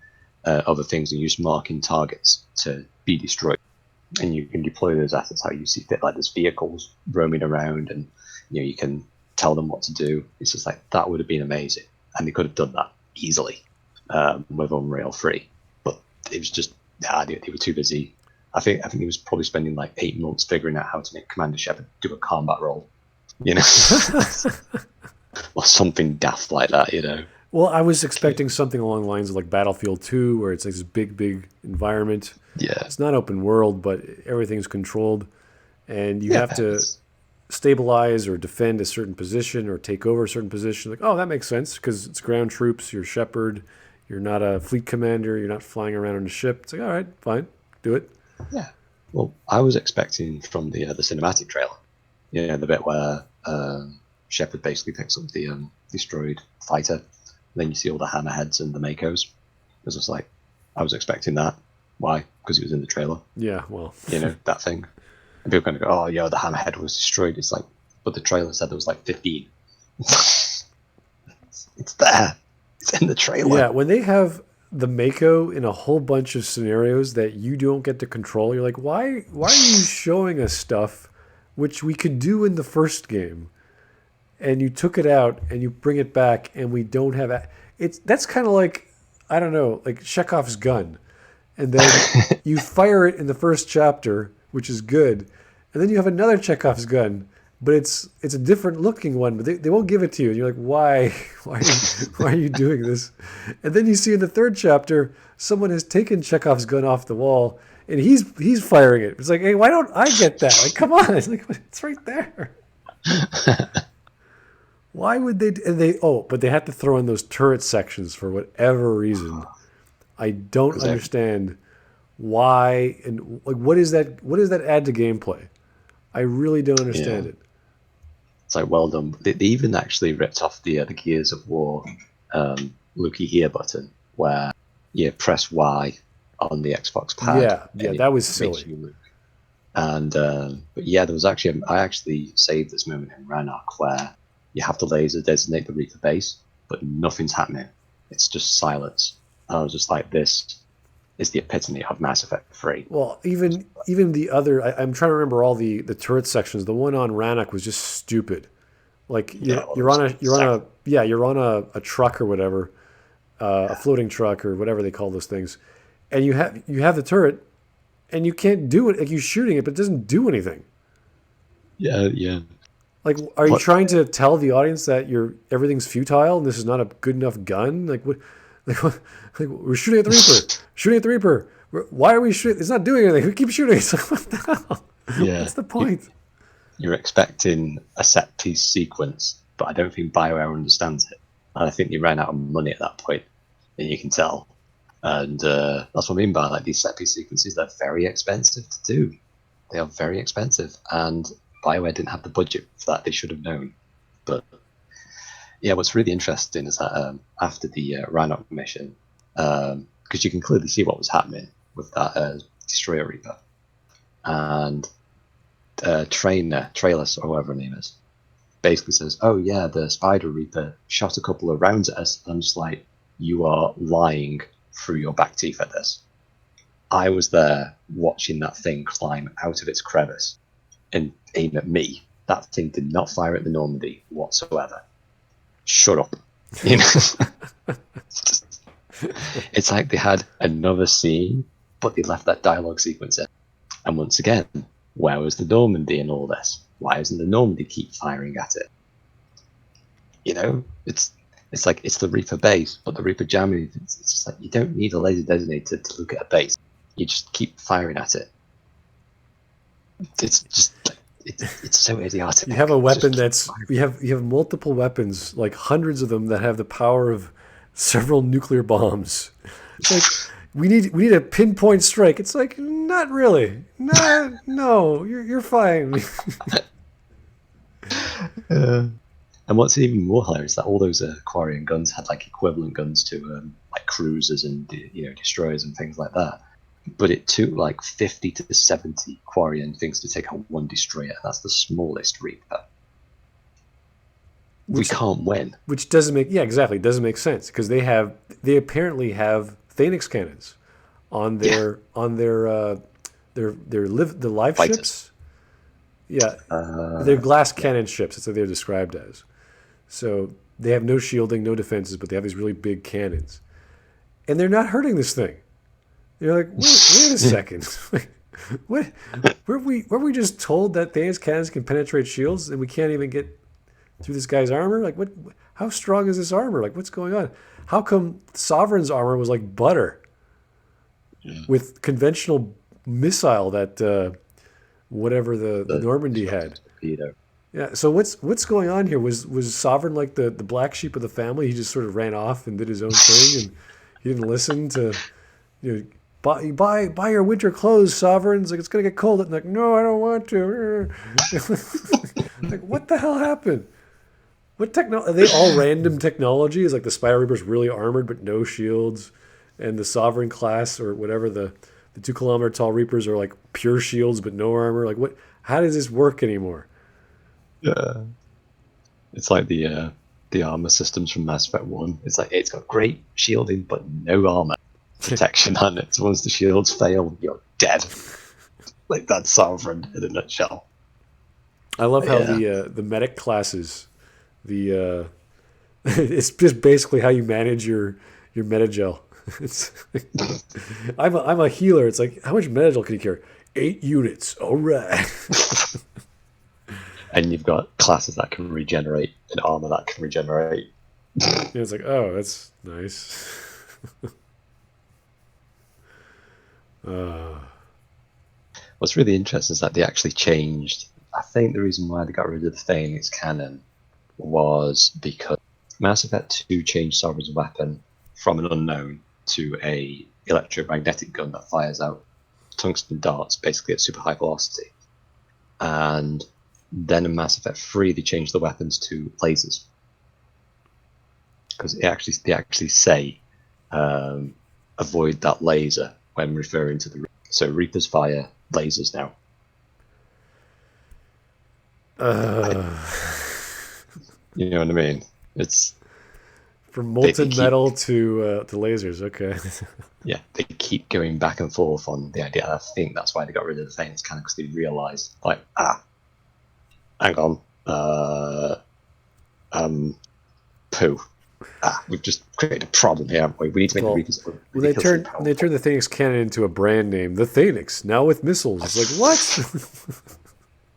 B: other things, and you're just marking targets to be destroyed. And you can deploy those assets how you see fit, like there's vehicles roaming around, and you can tell them what to do. It's just like that would have been amazing, and they could have done that easily with Unreal 3, but it was just they were too busy. I think he was probably spending like 8 months figuring out how to make Commander Shepard do a combat role, you know, or something daft like that.
A: Well, I was expecting something along the lines of like Battlefield 2, where it's like this big environment.
B: Yeah,
A: It's not open world, but everything's controlled, and you
B: yeah,
A: have to stabilize or defend a certain position or take over a certain position. Like, oh, that makes sense because it's ground troops. You're Shepard. You're not a fleet commander. You're not flying around on a ship. It's like, all right, fine, do it.
B: yeah. Well, I was expecting from the cinematic trailer, the bit where Shepard basically picks up the destroyed fighter. Then you see all the hammerheads and the Makos. It was just like, I was expecting that. Why? Because it was in the trailer.
A: Yeah, well,
B: That thing. And people are going to go, oh, yeah, the hammerhead was destroyed. It's like, but the trailer said there was like 15. It's there. It's in the trailer.
A: yeah. When they have the Mako in a whole bunch of scenarios that you don't get to control, you're like, why? Why are you showing us stuff which we could do in the first game? And you took it out and you bring it back and we don't have that's kind of like, I don't know, like Chekhov's gun, and then you fire it in the first chapter, which is good, and then you have another Chekhov's gun but it's a different looking one, but they won't give it to you. And you're like, why? Why are you doing this? And then you see in the third chapter, someone has taken Chekhov's gun off the wall, and he's firing it. It's like, hey, why don't I get that? Like, come on, it's like it's right there. Why would they? And they but they have to throw in those turret sections for whatever reason. I don't understand why, and like what is that? What does that add to gameplay? I really don't understand it.
B: It's like, well done. They even actually ripped off the Gears of War looky here button, where you press Y on the Xbox pad.
A: Yeah, that was silly.
B: And but yeah, there was actually I actually saved this moment in Rannoch where you have to laser designate the Reaper base, but nothing's happening. It's just silence. I was just like, this is the epitome of Mass Effect 3.
A: Well, even the other, I'm trying to remember all the turret sections. The one on Rannoch was just stupid. Like you're on a truck or whatever, a floating truck or whatever they call those things, and you have the turret, and you can't do it. Like you're shooting it, but it doesn't do anything.
B: Yeah.
A: Like, are you trying to tell the audience that everything's futile and this is not a good enough gun? Like what? Like we're shooting at the Reaper. Shooting at the Reaper. Why are we shooting? It's not doing anything. We keep shooting. It's like, what the hell?
B: Yeah.
A: What's the point?
B: You're expecting a set piece sequence, but I don't think BioWare understands it. And I think they ran out of money at that point, and you can tell. And that's what I mean by like these set piece sequences. They're very expensive to do. They are very expensive, and BioWare didn't have the budget for that. They should have known. But yeah, what's really interesting is that after the Rannoch mission, because you can clearly see what was happening with that Destroyer Reaper, and Trailus, or whoever her name is, basically says, oh yeah, the Spider Reaper shot a couple of rounds at us. And I'm just like, you are lying through your back teeth at this. I was there watching that thing climb out of its crevice and aim at me. That thing did not fire at the Normandy whatsoever. Shut up. You know? It's like they had another scene, but they left that dialogue sequence in. And once again, where was the Normandy in all this? Why doesn't the Normandy keep firing at it? You know, it's like it's the Reaper base, but the Reaper jamming. It's just like you don't need a laser designator to look at a base. You just keep firing at it. It's just it's so idiotic.
A: You have a weapon you have multiple weapons, like hundreds of them that have the power of several nuclear bombs. It's like we need a pinpoint strike. It's like not really. No, you're fine.
B: And what's even more hilarious is that all those Quarian guns had like equivalent guns to like cruisers and destroyers and things like that. But it took like 50 to 70 Quarian things to take out one destroyer. That's the smallest Reaper. We can't win. Which
A: doesn't make doesn't make sense because they apparently have Phoenix cannons on their live
B: Fighters.
A: ships. Yeah, they're glass cannon ships. That's what they're described as. So they have no shielding, no defenses, but they have these really big cannons, and they're not hurting this thing. You're like, wait a second. What? Were we just told that Thanos cannons can penetrate shields and we can't even get through this guy's armor? Like, what? How strong is this armor? Like, what's going on? How come Sovereign's armor was like butter with conventional missile that whatever the Normandy had? Yeah. So what's going on here? Was Sovereign like the black sheep of the family? He just sort of ran off and did his own thing, and he didn't listen to buy your winter clothes, Sovereigns. Like, it's gonna get cold. And like, no, I don't want to. Like, what the hell happened? What technology? Are they all random technology? Is like the Spider Reaper's really armored but no shields, and the Sovereign class or whatever the 2 kilometer tall Reapers are like pure shields but no armor. Like, what? How does this work anymore?
B: Yeah, it's like the armor systems from Mass Effect 1. It's like it's got great shielding but no armor protection on it. So once the shields fail, you're dead. Like, that's Sovereign in a nutshell.
A: I love how the medic classes, it's just basically how you manage your Metagel. It's I'm a healer. It's like, how much Metagel can you carry? 8 units. All right.
B: and you've got classes that can regenerate and armor that can regenerate.
A: Yeah, it's like, oh, that's nice. uh,
B: What's really interesting is that they actually changed. I think the reason why they got rid of the Phoenix cannon was because Mass Effect 2 changed Sovereign's weapon from an unknown to a electromagnetic gun that fires out tungsten darts, basically at super high velocity. And then in Mass Effect 3, they changed the weapons to lasers. Because they actually say avoid that laser when referring to the Reapers. So Reapers fire lasers now. You know what I mean? It's
A: from molten metal to lasers. Okay.
B: Yeah, they keep going back and forth on the idea. I think that's why they got rid of the Phoenix cannon, because they realised, like, hang on, poo. We've just created a problem here, haven't we? We need to make the Reapers.
A: When they turn the Phoenix cannon into a brand name, the Phoenix, now with missiles. It's like, what?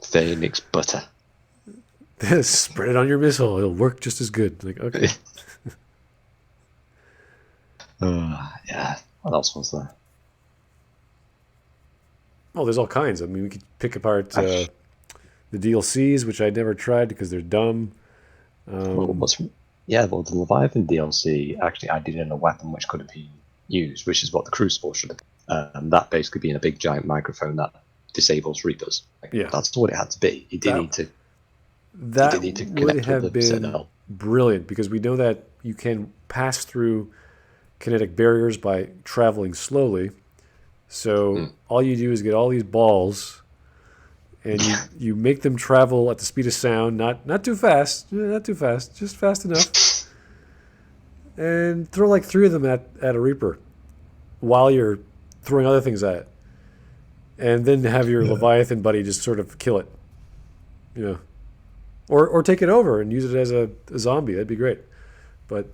B: Phoenix butter.
A: Spread it on your missile; it'll work just as good. Like, okay.
B: Yeah. What else was there?
A: Oh, there's all kinds. I mean, we could pick apart the DLCs, which I never tried because they're dumb.
B: Well, the Leviathan DLC actually added in a weapon which could have been used, which is what the Crucible should have. That basically being a big giant microphone that disables Reapers. That's what it had to be. It didn't need to.
A: That would have been brilliant, because we know that you can pass through kinetic barriers by traveling slowly. So all you do is get all these balls, and you make them travel at the speed of sound, not too fast, just fast enough, and throw like 3 of them at a Reaper while you're throwing other things at it, and then have your Leviathan buddy just sort of kill it, or take it over and use it as a zombie. That'd be great. But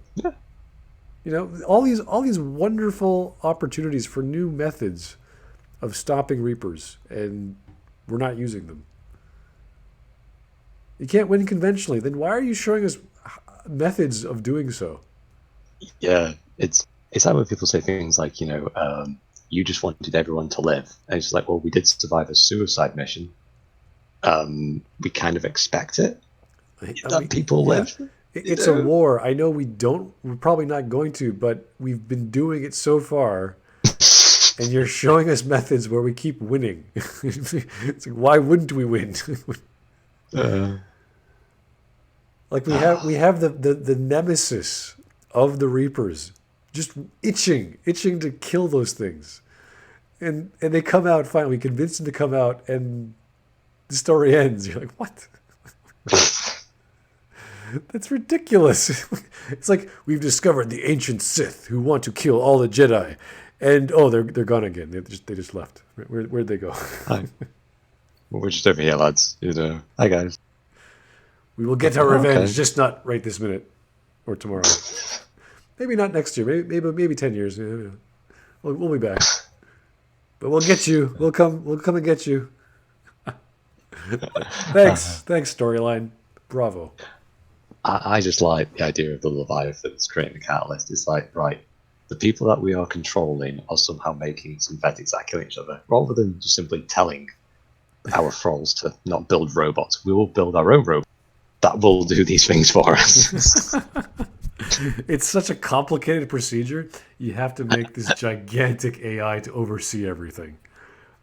A: all these wonderful opportunities for new methods of stopping Reapers, and we're not using them. You can't win conventionally. Then why are you showing us methods of doing so?
B: Yeah, it's like when people say things like, you just wanted everyone to live, and it's like, well, we did survive a suicide mission. We kind of expect it. People live.
A: It's a war. I know we're probably not going to, but we've been doing it so far, and you're showing us methods where we keep winning. It's like, why wouldn't we win? Like we have the nemesis of the Reapers, just itching to kill those things, and they come out finally. We convince them to come out, and the story ends. You're like, what? That's ridiculous. It's like, we've discovered the ancient Sith who want to kill all the Jedi, and they're gone again. They just left. Where'd they go?
B: Hi. Well, we're just over here, lads. Hi guys.
A: We will get our revenge, just not right this minute or tomorrow. Maybe not next year. Maybe 10 years. We'll be back. But we'll get you. We'll come and get you. Thanks storyline. Bravo.
B: I just like the idea of the Leviathans creating the catalyst. It's like, right, the people that we are controlling are somehow making synthetics that kill each other, rather than just simply telling our thralls to not build robots. We will build our own robots that will do these things for us.
A: It's such a complicated procedure. You have to make this gigantic AI to oversee everything.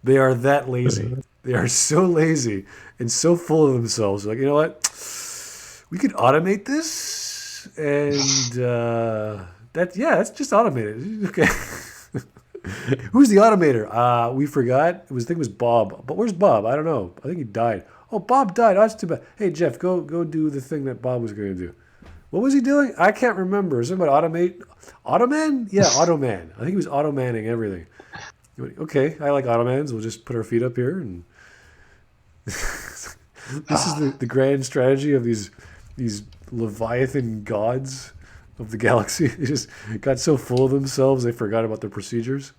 A: They are that lazy. They are so lazy and so full of themselves. Like, you know what? We could automate this, and it's just automated. Okay. Who's the automator? We forgot. I think it was Bob. But where's Bob? I don't know. I think he died. Oh, Bob died. Oh, that's too bad. Hey, Jeff, go do the thing that Bob was going to do. What was he doing? I can't remember. Is it about automate? Automan? Yeah, Automan. I think he was automanning everything. Okay, I like Automans. We'll just put our feet up here, and this is the grand strategy of these Leviathan gods of the galaxy. They just got so full of themselves they forgot about their procedures.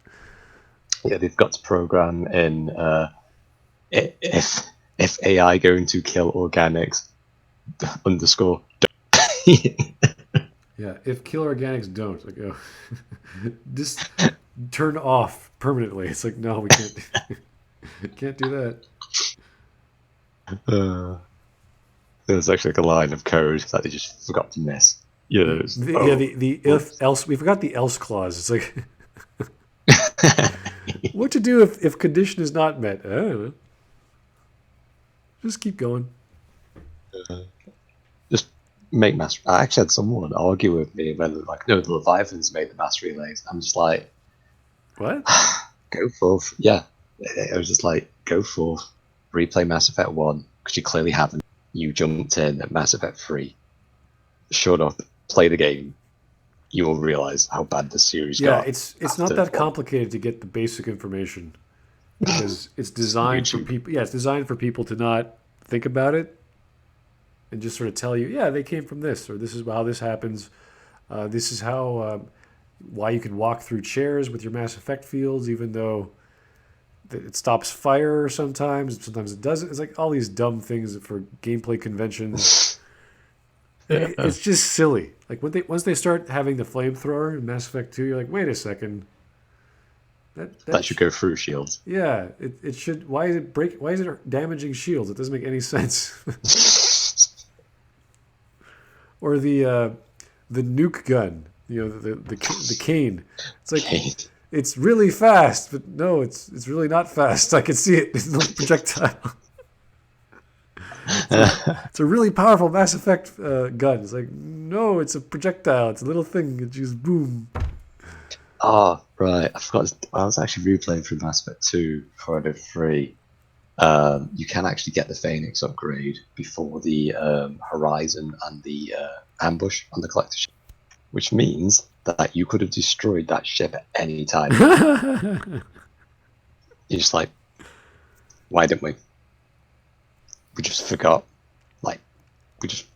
B: Yeah, they've got to program in if if AI going to kill organics, underscore. Don't.
A: Yeah, if killer organics don't, like, oh, just turn off permanently. It's like, no, we can't, can't do that.
B: uh, there's actually like a line of code that they just forgot to miss. You know, it's,
A: Yeah,
B: oh,
A: the if
B: whoops.
A: else we forgot the else clause. It's like what to do if condition is not met. I don't know. Just keep going.
B: Just make mass. I actually had someone argue with me whether, like, no, the Leviathans made the mass relays. I'm just like,
A: What?
B: go forth. Yeah. I was just like, go forth. Replay Mass Effect 1, because you clearly haven't. You jumped in at Mass Effect 3. Shut up. Play the game. You will realize how bad the series
A: Yeah,
B: got
A: it's not
B: after
A: that
B: one.
A: complicated to get the basic information because it's
B: It's
A: designed for
B: YouTube.
A: people. Yeah, it's designed for people to not think about it and just sort of tell you, yeah, they came from this, or this is how this happens. This is how why you can walk through chairs with your Mass Effect fields, even though it stops fire sometimes. Sometimes it doesn't. It's like all these dumb things for gameplay conventions. It's just silly. Like when they once they start having the flamethrower in Mass Effect 2, you're like, wait a second.
B: That should go through shields.
A: Yeah, it should. Why is it break? Why is it damaging shields? It doesn't make any sense. Or the nuke gun. You know the cane. It's like
B: Okay.
A: it's really fast, but no, it's really not fast. I can see it. It's a projectile. It's a really powerful Mass Effect gun. It's like no, it's a projectile. It's a little thing. It just boom.
B: Oh, right. I forgot. I was actually replaying through Mass Effect 2 before I did 3. You can actually get the Phoenix upgrade before the Horizon and the ambush on the collector ship, which means that you could have destroyed that ship at any time. You're just like, why didn't we? We just forgot. Like, we just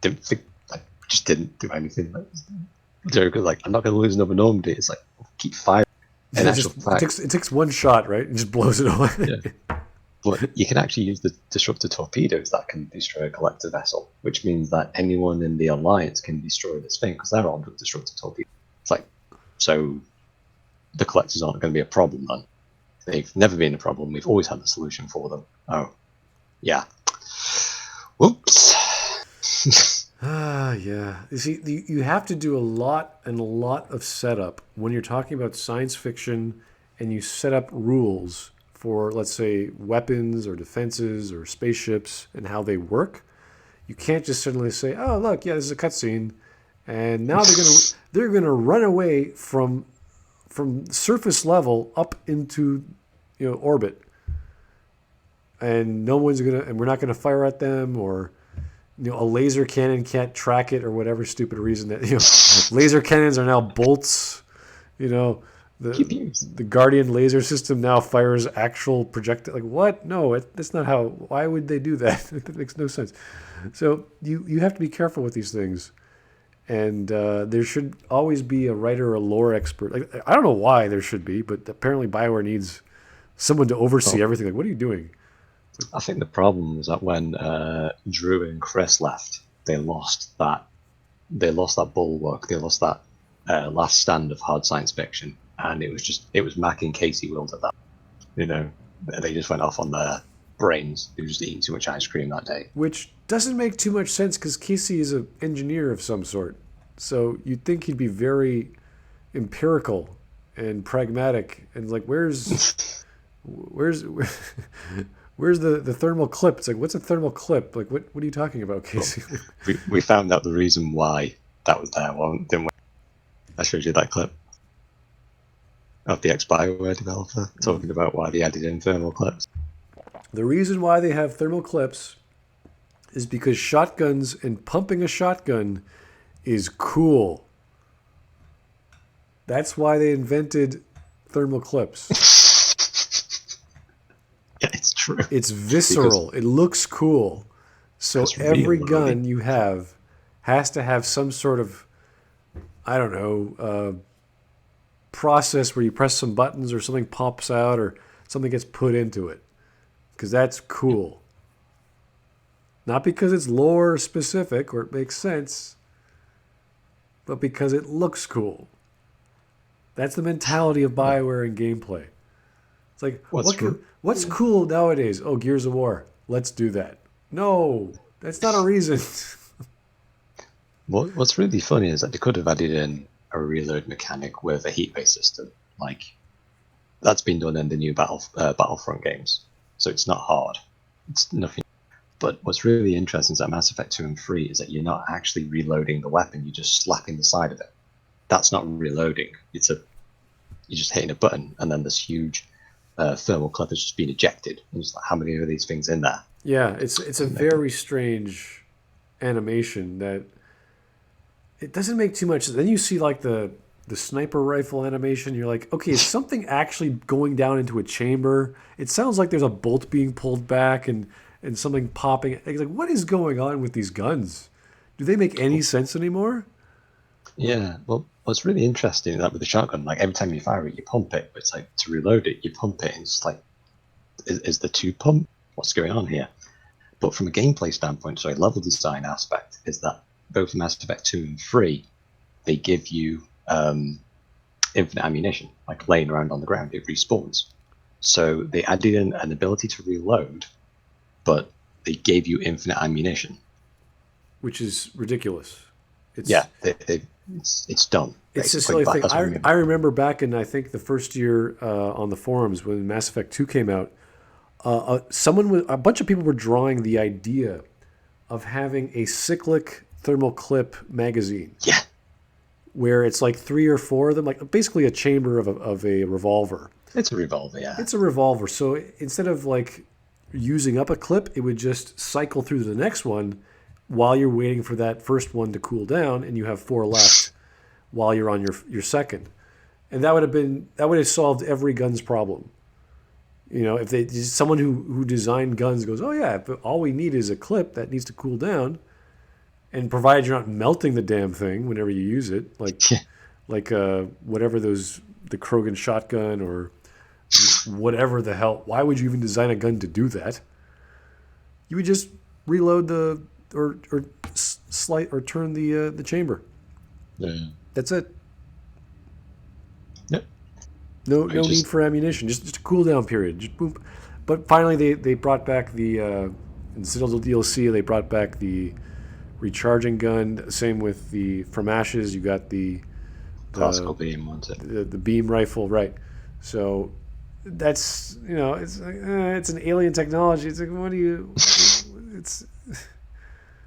B: didn't think. Like, we just didn't do anything. Like, like, I'm not going to lose another Normandy. It's like, keep firing. In
A: It
B: actual
A: just it
B: fact,
A: takes one shot, right, and just blows it away.
B: yeah. But you can actually use the disruptor torpedoes that can destroy a collector vessel, which means that anyone in the Alliance can destroy this thing because they're armed with disruptor torpedoes. It's like, so the collectors aren't going to be a problem then. They've never been a problem. We've always had the solution for them. Oh, yeah. Whoops.
A: Yeah. You see, you have to do a lot and a lot of setup when you're talking about science fiction and you set up rules for, let's say, weapons or defenses or spaceships and how they work. You can't just suddenly say, "Oh, look, yeah, this is a cutscene," and now they're gonna run away from surface level up into orbit, and no one's gonna, and we're not gonna fire at them, or a laser cannon can't track it, or whatever stupid reason that laser cannons are now bolts. You know, the
B: GPUs.
A: the Guardian laser system now fires actual projectile. Like what? No, that's not how. Why would they do that? That makes no sense. So you have to be careful with these things, and there should always be a writer or a lore expert. Like, I don't know why there should be, but apparently Bioware needs someone to oversee
B: Well,
A: everything. Like, what are you doing?
B: I think the problem was that when Drew and Chris left, they lost that. They lost that bulwark. They lost that last stand of hard science fiction, and it was Mac and Casey Wilde at that. You know, they just went off on their brains. They were just eating too much ice cream that day.
A: Which doesn't make too much sense because Casey is an engineer of some sort. So you'd think he'd be very empirical and pragmatic and like where's where's the thermal clip? It's like what's a thermal clip? Like what are you talking about,
B: But
A: Casey?
B: we found out the reason why that was there, didn't we? I showed you that clip of the ex-Bioware developer talking about why they added in thermal clips.
A: The reason why they have thermal clips is because shotguns and pumping a shotgun is cool. That's why they invented thermal clips.
B: Yeah, it's true.
A: It's
B: Because
A: visceral. It looks cool. So
B: it's
A: every
B: reloading.
A: gun you have has to have some sort of, I don't know, process where you press some buttons or something pops out or something gets put into it. Because that's cool. Not because it's lore specific or it makes sense, but because it looks cool. That's the mentality of
B: Yeah.
A: Bioware and gameplay. It's like,
B: What's r-
A: what's cool nowadays? Oh, Gears of War. Let's do that. No, that's not a reason.
B: what's really funny is that they could have added in a reload mechanic with a heat-based system. Like that's been done in the new Battlefront games, so it's not hard. It's nothing. But what's really interesting is that Mass Effect 2 and 3 is that you're not actually reloading the weapon; you're just slapping the side of it. That's not reloading. You're just hitting a button, and then this huge thermal clip has just been ejected. And it's like, how many of these things in there?
A: Yeah, it's a very strange animation that it doesn't make too much. Then you see like the sniper rifle animation. You're like, okay, is something actually going down into a chamber? It sounds like there's a bolt being pulled back and something popping. It's like, what is going on with these guns? Do they make any sense anymore?
B: Yeah, well, what's really interesting is that with the shotgun, like every time you fire it, you pump it, but it's like to reload it, you pump it, and it's like, is the two pump? What's going on here? But from a gameplay standpoint, so a level design aspect, is that both Mass Effect 2 and 3, they give you infinite ammunition, like laying around on the ground, it respawns. So they added in an ability to reload, but they gave you infinite ammunition.
A: Which is ridiculous.
B: Yeah,
A: It's
B: it's done,
A: it's a
B: basically.
A: silly thing.
B: That's what I
A: I
B: mean.
A: remember back in I think the first year on the forums when Mass Effect 2 came out, a bunch of people were drawing the idea of having a cyclic thermal clip magazine
B: Yeah,
A: where it's like three or four of them, like basically a chamber of a revolver.
B: it's a revolver, yeah.
A: It's a revolver, so instead of like using up a clip, it would just cycle through to the next one while you're waiting for that first one to cool down, and you have four left while you're on your second. And that would have solved every guns problem. You know, if they someone who designed guns goes, oh yeah, but all we need is a clip that needs to cool down, and provided you're not melting the damn thing whenever you use it, like whatever those the Krogan shotgun or whatever the hell. Why would you even design a gun to do that? You would just reload the or slight or turn the chamber.
B: Yeah.
A: That's it.
B: Yep.
A: No
B: I
A: need
B: just
A: for ammunition. Just a cooldown period. Just boom. But finally, they brought back the in Citadel DLC. They brought back the recharging gun. Same with the from ashes. You got
B: particle
A: the
B: beam onto it.
A: the beam rifle, right? So that's it's an alien technology. It's like what do you? It's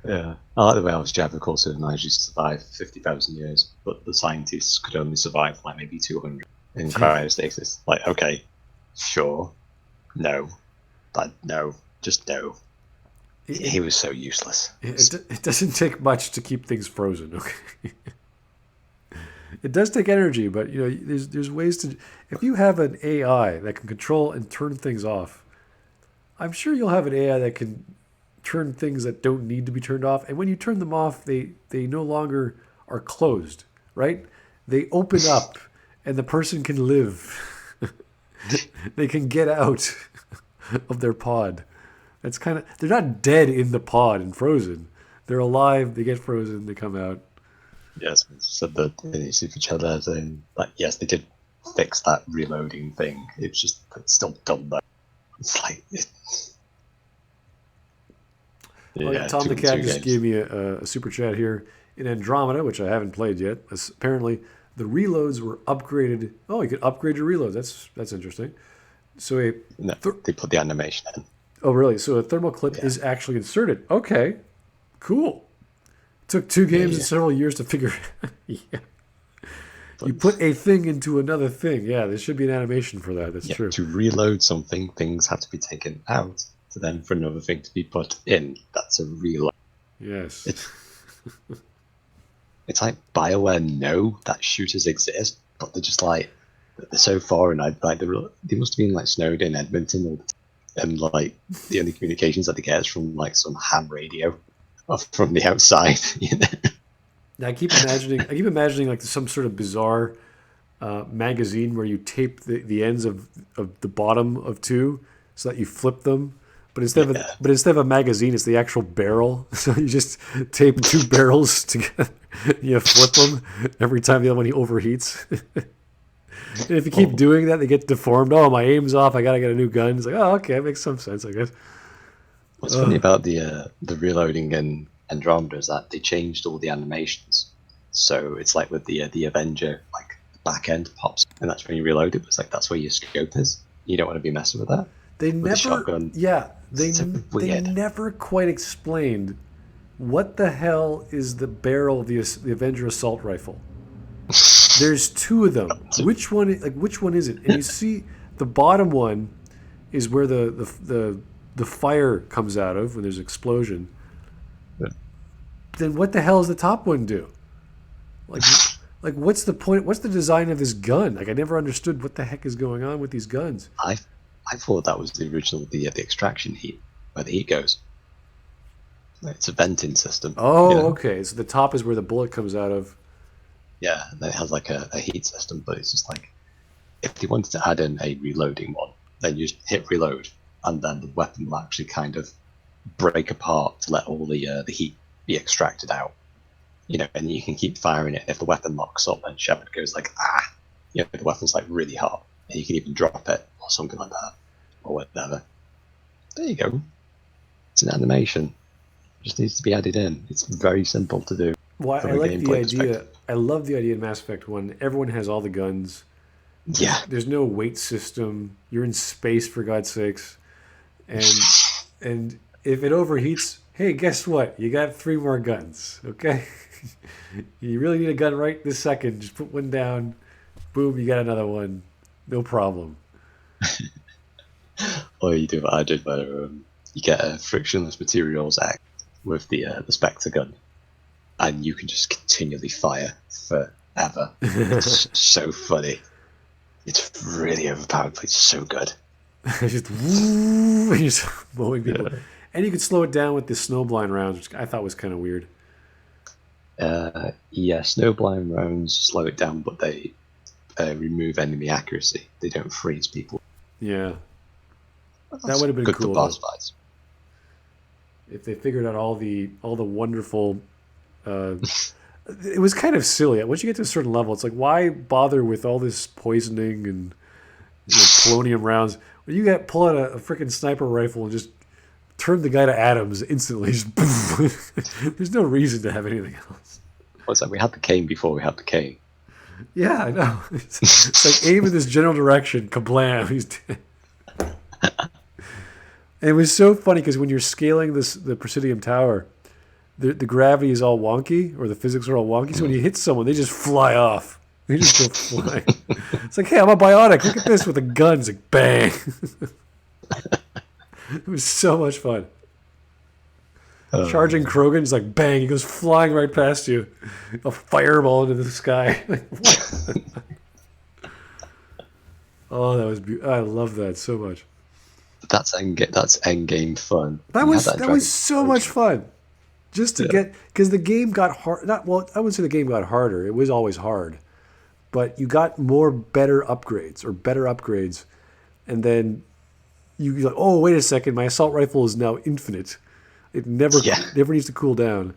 B: Yeah. I like the way Alex Jabba also managed to survive 50,000 years, but the scientists could only survive like maybe 200 in cryostasis. Like, okay, sure, no, but no, just no. He
A: it,
B: was so useless.
A: it doesn't take much to keep things frozen. Okay. It does take energy, but there's ways to. If you have an AI that can control and turn things off, I'm sure you'll have an AI that can turn things that don't need to be turned off. And when you turn them off, they no longer are closed, right? They open up, and the person can live. They can get out of their pod. That's kind of they're not dead in the pod and frozen. They're alive. They get frozen. They come out.
B: Yes, said that they see each other, and like, yes, they did fix that reloading thing. It's still dumb though. It's like,
A: Oh yeah,
B: yeah,
A: Tom the
B: two
A: Cat just
B: games.
A: gave me a super chat here. In Andromeda, which I haven't played yet, apparently the reloads were upgraded. Oh, you could upgrade your reloads. That's interesting. So
B: No, they put the animation in.
A: oh really? So a thermal clip
B: Yeah,
A: is actually inserted. Okay, cool. Took two
B: yeah,
A: games and
B: yeah.
A: several years to figure. Yeah. You
B: But
A: put a thing into another thing. Yeah, there should be an animation for that. That's
B: yeah,
A: true.
B: to reload something, things have to be taken out to then for another thing to be put in. That's a reload.
A: Yes.
B: It's it's like Bioware know that shooters exist, but they're just like they're so foreign. They must have been like snowed in Edmonton all the time, and like the only communications that they get is from like some ham radio or from the outside.
A: Now I keep imagining like some sort of bizarre magazine where you tape the ends of the bottom of two so that you flip them
B: Yeah.
A: but instead of a magazine, it's the actual barrel. So you just tape two barrels together. You flip them every time the other one overheats. And if you keep
B: Oh,
A: doing that, they get deformed. Oh, my aim's off. I gotta get a new gun. It's like, oh, okay, that makes some sense, I guess.
B: what's funny about the reloading in Andromeda is that they changed all the animations. So it's like with the Avenger, like the back end pops, and that's when you reload it. But it's like that's where your scope is. You don't want to be messing with that
A: They
B: with the
A: never,
B: shotgun.
A: yeah,
B: It's so
A: they
B: weird.
A: never quite explained what the hell is the barrel of the Avenger assault rifle. There's two of them. Which one is it? And you see the bottom one is where the fire comes out of when there's an explosion. Then what the hell does the top one do? Like like what's the point? What's the design of this gun? Like I never understood what the heck is going on with these guns.
B: I I thought that was the original the extraction heat where the heat goes. It's a venting system, you
A: Oh,
B: know.
A: okay. So the top is where the bullet comes out of.
B: Yeah, and then it has like a heat system, but it's just like if they wanted to add in a reloading one, then you just hit reload, and then the weapon will actually kind of break apart to let all the heat be extracted out. You know, and you can keep firing it. If the weapon locks up, and Shepard goes like, ah, you know, the weapon's like really hot, and you can even drop it or something like that, or whatever. There you go. It's an animation. It just needs to be added in. It's very simple to do
A: Well,
B: from
A: I
B: a
A: like the
B: gameplay
A: idea.
B: perspective.
A: I love the idea in Mass Effect 1. Everyone has all the guns.
B: Yeah.
A: There's no weight system. You're in space for God's sakes. And and if it overheats, hey, guess what? You got three more guns. Okay? You really need a gun right this second. Just put one down. Boom, you got another one. No problem.
B: Or you do what I did, where you get a frictionless materials act with the Spectre gun, and you can just continually fire forever. It's so funny. It's really overpowered, but it's so good.
A: Just woo, and just mowing people.
B: Yeah.
A: And you could slow it down with the snowblind rounds, which I thought was kind of weird.
B: Yeah, snowblind rounds slow it down, but they remove enemy accuracy. They don't freeze people.
A: Yeah, that
B: That's
A: would have been
B: good for
A: cool though.
B: boss fights.
A: If they figured out all the wonderful. Uh, it was kind of silly. Once you get to a certain level, it's like why bother with all this poisoning and polonium rounds when you got pull out a freaking sniper rifle and just turn the guy to atoms instantly. Just, there's no reason to have anything else.
B: Well, it's like we had the cane before we had the cane.
A: Yeah, I know. It's like aim in this general direction, kablam, he's dead. And it was so funny because when you're scaling the Presidium Tower, the gravity is all wonky, or the physics are all wonky. So when you hit someone, they just fly off. They just go flying. It's like, hey, I'm a biotic. Look at this with a gun. It's like, bang. It was so much fun. Charging Krogan is like, bang. He goes flying right past you. A fireball into the sky. Like, what? Oh, that was beautiful. I love that so much.
B: That's end game fun.
A: That
B: You had
A: was
B: that
A: that
B: Dragon
A: was so
B: Age.
A: much fun. Just to
B: Yeah.
A: get because the game got hard. Not well, I wouldn't say the game got harder. It was always hard, but you got better upgrades, and then you're like, oh wait a second, my assault rifle is now infinite. It
B: Yeah.
A: never needs to cool down,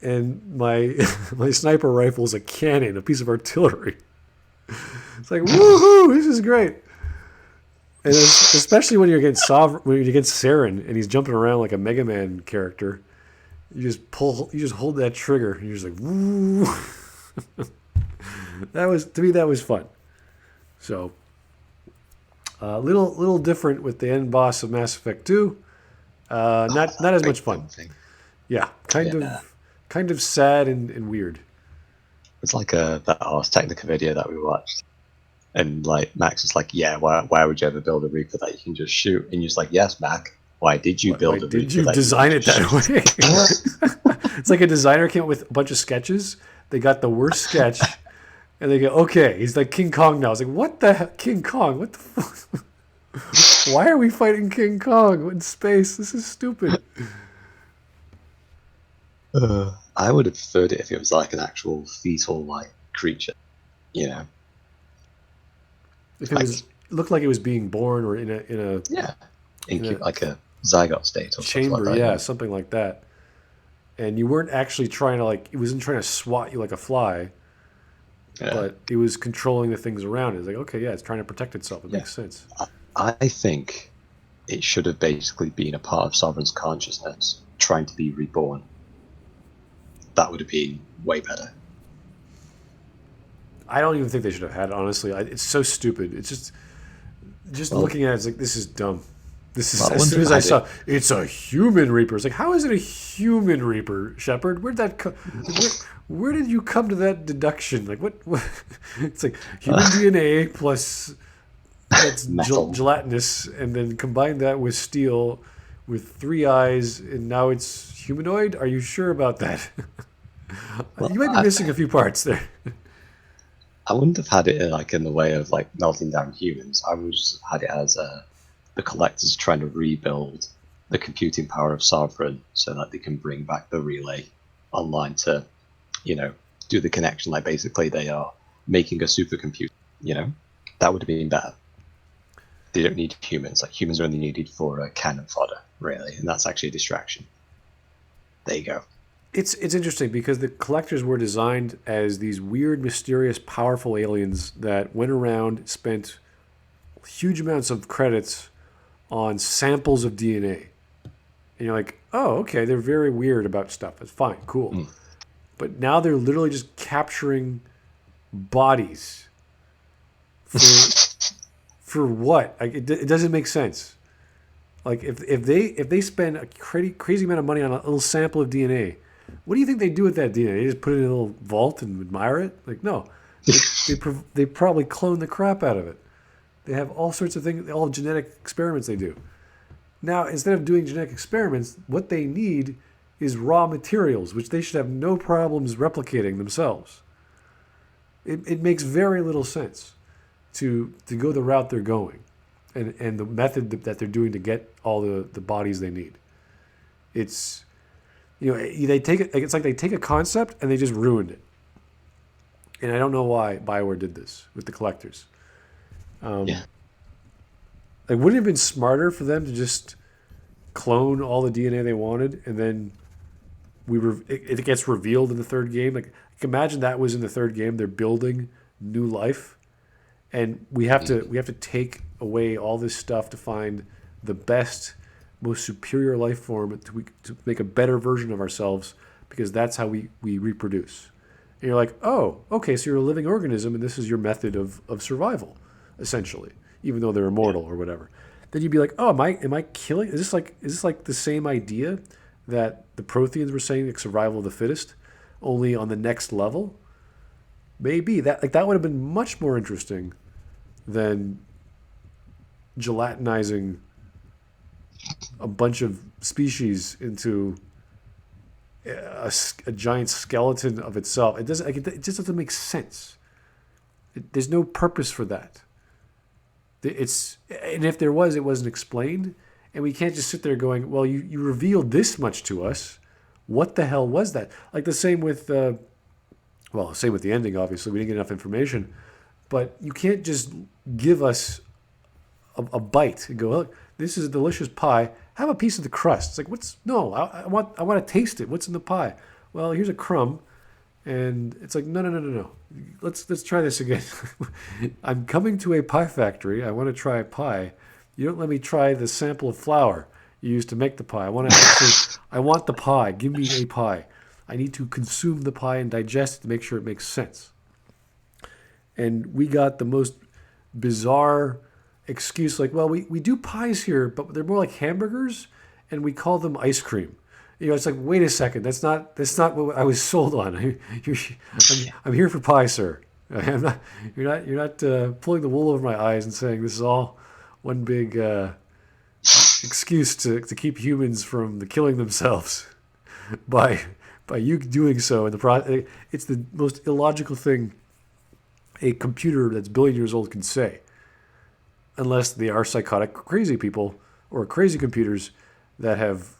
A: and my my sniper rifle is a cannon, a piece of artillery. It's like woohoo, this is great. And especially when you're against when you're against Saren and he's jumping around like a Mega Man character, you just hold that trigger, and you're just like, woo. That was to me that was fun. So, little different with the end boss of Mass Effect 2. Not as much fun.
B: Thing.
A: Yeah,
B: Yeah.
A: kind of sad and weird.
B: It's like that Ars Technica video that we watched. And like Max was like, yeah, why would you ever build a Reaper that you can just shoot? And you're just like, yes, Mac. Why did you
A: Why
B: build a
A: did
B: Reaper
A: you
B: that
A: design
B: you
A: it
B: can
A: that
B: just
A: way? It's like a designer came up with a bunch of sketches. They got the worst sketch, and they go, "Okay, he's like King Kong now." I was like, "What the heck, King Kong? What the fuck? Why are we fighting King Kong in space? This is stupid."
B: I would have preferred it if it was like an actual fetal like creature. You know,
A: If it
B: like
A: was looked like it was being born or in a
B: yeah,
A: in a
B: like a zygote state or something like
A: chamber,
B: that.
A: yeah,
B: Yeah.
A: something like that. And you weren't actually trying to like, it wasn't trying to swat you like a fly,
B: Yeah.
A: but it was controlling the things around it. It's like, okay, yeah, it's trying to protect itself. It
B: Yeah.
A: makes sense.
B: I think it should have basically been a part of Sovereign's consciousness trying to be reborn. That would have been way better.
A: I don't even think they should have had it. Honestly, it's so stupid. It's just
B: Well,
A: looking at it, it's like this is dumb. This is
B: I
A: as
B: wouldn't
A: soon
B: have
A: as I
B: had
A: saw
B: it.
A: it's a human reaper. It's like how is it a human reaper, Shepard? Where'd that come? Where did you come to that deduction? Like what? It's like human DNA plus that's
B: Metal.
A: gelatinous, and then combine that with steel, with three eyes, and now it's humanoid. Are you sure about that?
B: Well,
A: You might be missing a few parts there.
B: I wouldn't have had it like in the way of like melting down humans. I would just have had it as the collectors trying to rebuild the computing power of Sovereign so that they can bring back the relay online to, you know, do the connection. Like basically they are making a supercomputer. You know, that would have been better. They don't need humans. Like humans are only needed for cannon fodder, really, and that's actually a distraction. There you go.
A: It's interesting because the collectors were designed as these weird, mysterious, powerful aliens that went around, spent huge amounts of credits on samples of DNA. And you're like, oh, okay, they're very weird about stuff. It's fine, cool.
B: Mm.
A: But now they're literally just capturing bodies for for what? Like it doesn't make sense. Like if they spend a crazy amount of money on a little sample of DNA, what do you think they do with that DNA? They just put it in a little vault and admire it? Like no, they probably clone the crap out of it. They have all sorts of things, all genetic experiments they do. Now instead of doing genetic experiments, what they need is raw materials, which they should have no problems replicating themselves. It makes very little sense to go the route they're going, and the method that they're doing to get all the bodies they need. It's they take it. It's like they take a concept and they just ruined it. And I don't know why Bioware did this with the collectors.
B: Yeah.
A: Like, wouldn't it have been smarter for them to just clone all the DNA they wanted, and then it gets revealed in the third game? Like, imagine that was in the third game. They're building new life, and we have to take away all this stuff to find the best, most superior life form to make a better version of ourselves, because that's how we reproduce. And you're like, oh, okay, so you're a living organism, and this is your method of survival, essentially, even though they're immortal or whatever. Then you'd be like, oh, am I killing? Is this like the same idea that the Protheans were saying, like survival of the fittest, only on the next level? Maybe that would have been much more interesting than gelatinizing a bunch of species into a giant skeleton of itself. It doesn't. It just doesn't make sense. There's no purpose for that. And if there was, it wasn't explained, and we can't just sit there going, "Well, you revealed this much to us. What the hell was that?" Like the same with, same with the ending. Obviously, we didn't get enough information, but you can't just give us a bite and go, "Look, this is a delicious pie. Have a piece of the crust." It's like, what's no? I want to taste it. What's in the pie? Well, here's a crumb, and it's like, no. Let's try this again. I'm coming to a pie factory. I want to try a pie. You don't let me try the sample of flour you used to make the pie. I want the pie. Give me a pie. I need to consume the pie and digest it to make sure it makes sense. And we got the most bizarre excuse, like, well, we do pies here, but they're more like hamburgers, and we call them ice cream. It's like, wait a second, that's not what I was sold on. I'm here for pie, sir. You're not pulling the wool over my eyes and saying this is all one big excuse to keep humans from killing themselves by you doing so in the process. It's the most illogical thing a computer that's billion years old can say, unless they are psychotic, crazy people or crazy computers that have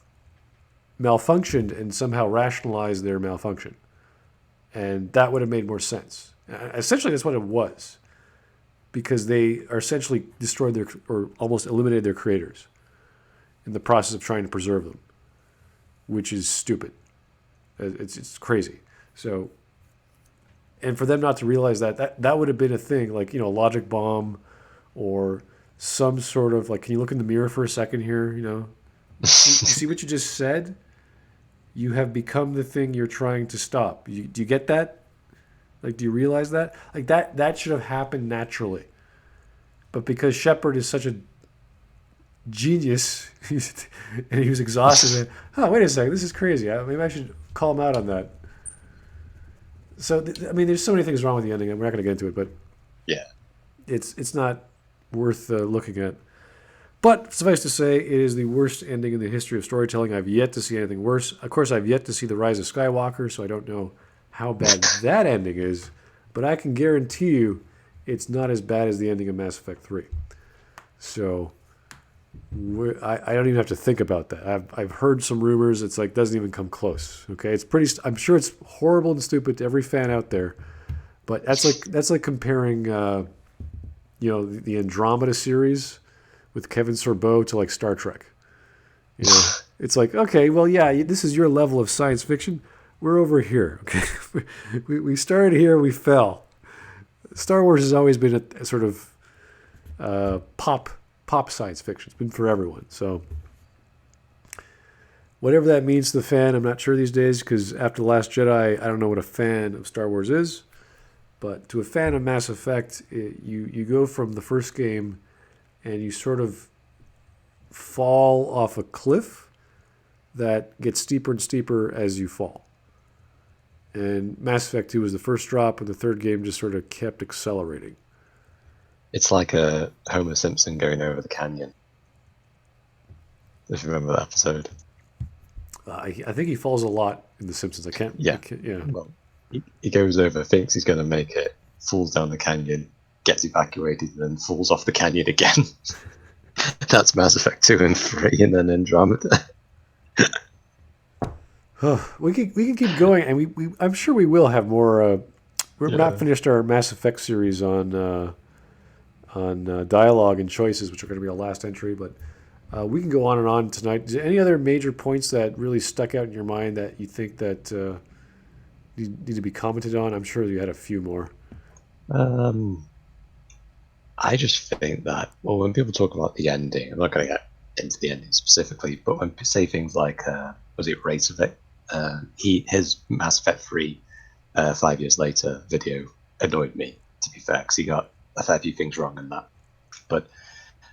A: malfunctioned and somehow rationalized their malfunction. And that would have made more sense. Essentially, that's what it was, because they are essentially destroyed or almost eliminated their creators. in the process of trying to preserve them, which is stupid. It's crazy. So, and for them not to realize that would have been a thing, like, a logic bomb or some sort of, like, can you look in the mirror for a second here? You see what you just said? You have become the thing you're trying to stop. Do you get that? Like, do you realize that? Like, that should have happened naturally. But because Shepard is such a genius, and he was exhausted, and, wait a second, this is crazy. Maybe I should call him out on that. So, I mean, there's so many things wrong with the ending, and we're not going to get into it, but
B: Yeah.
A: it's not worth looking at. But suffice to say, it is the worst ending in the history of storytelling. I've yet to see anything worse. Of course, I've yet to see The Rise of Skywalker, so I don't know how bad that ending is. But I can guarantee you it's not as bad as the ending of Mass Effect 3. So I don't even have to think about that. I've heard some rumors. It's like doesn't even come close. Okay, it's pretty. I'm sure it's horrible and stupid to every fan out there. But that's like comparing, the Andromeda series with Kevin Sorbo to like Star Trek. It's like, okay, well, yeah, this is your level of science fiction. We're over here. Okay, we started here, we fell. Star Wars has always been a sort of pop science fiction. It's been for everyone. So whatever that means to the fan, I'm not sure these days, because after The Last Jedi, I don't know what a fan of Star Wars is. But to a fan of Mass Effect, you go from the first game and you sort of fall off a cliff that gets steeper and steeper as you fall. And Mass Effect 2 was the first drop, and the third game just sort of kept accelerating.
B: It's like a Homer Simpson going over the canyon. If you remember that episode.
A: I think he falls a lot in The Simpsons.
B: Yeah.
A: Yeah.
B: Well, he goes over, thinks he's going to make it, falls down the canyon, gets evacuated, and then falls off the canyon again. That's Mass Effect 2 and 3, and then Andromeda.
A: We can keep going, and I'm sure we will have more. We're not finished our Mass Effect series on dialogue and choices, which are going to be our last entry, but we can go on and on tonight. Is there any other major points that really stuck out in your mind that you think that need to be commented on? I'm sure you had a few more.
B: I just think that, well, when people talk about the ending, I'm not going to get into the ending specifically, but when people say things like, was it Razorvic? His Mass Effect 3 5 years later video annoyed me, to be fair, because he got a fair few things wrong in that. But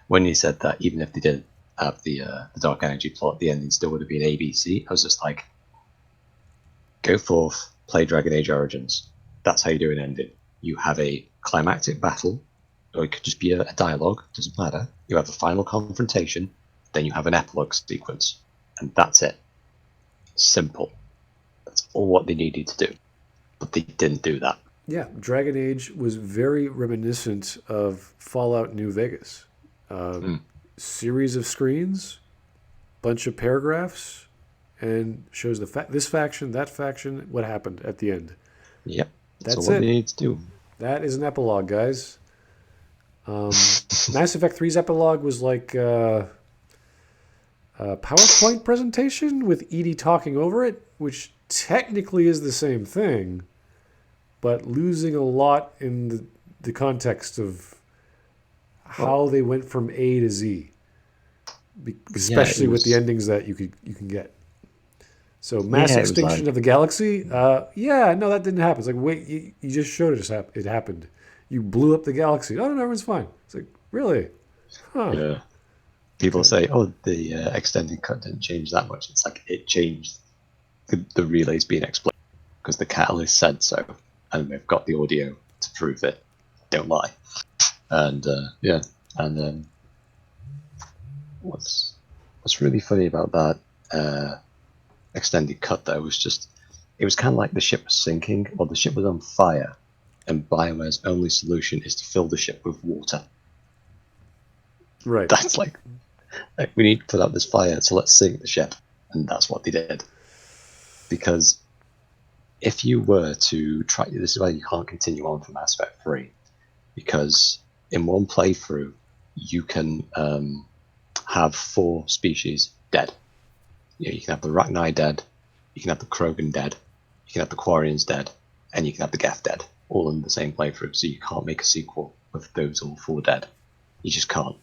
B: when he said that even if they didn't have the Dark Energy plot, the ending still would have been ABC, I was just like, go forth, play Dragon Age Origins. That's how you do an ending. You have a climactic battle, or it could just be a dialogue, doesn't matter. You have a final confrontation, then you have an epilogue sequence, and that's it. Simple. That's all what they needed to do. But they didn't do that.
A: Yeah, Dragon Age was very reminiscent of Fallout New Vegas. Series of screens, bunch of paragraphs, and shows this faction, that faction, what happened at the end.
B: Yep.
A: That's
B: all what
A: it.
B: they need to do.
A: That is an epilogue, guys. Mass Effect 3's epilogue was like a PowerPoint presentation with Edie talking over it, which technically is the same thing, but losing a lot in the context of how they went from A to Z, especially with the endings that you can get. So mass extinction of the galaxy, no, that didn't happen. It's like, wait, you just showed us it happened. You blew up the galaxy. Oh, no, everyone's fine. It's like, really? Huh.
B: Yeah. People say, oh, the extended cut didn't change that much. It's like it changed the relays being explained because the catalyst said so, and they've got the audio to prove it. Don't lie. And what's really funny about that extended cut though was just it was kind of like the ship was sinking or the ship was on fire, and BioWare's only solution is to fill the ship with water.
A: Right.
B: That's like we need to put out this fire, so let's sink the ship, and that's what they did. Because if you were to try, this is why you can't continue on from Mass Effect 3, because in one playthrough you can have 4 species dead. You can have the Rachni dead, you can have the Krogan dead, you can have the Quarians dead, and you can have the Geth dead, all in the same playthrough. So you can't make a sequel with those all 4 dead. You just can't.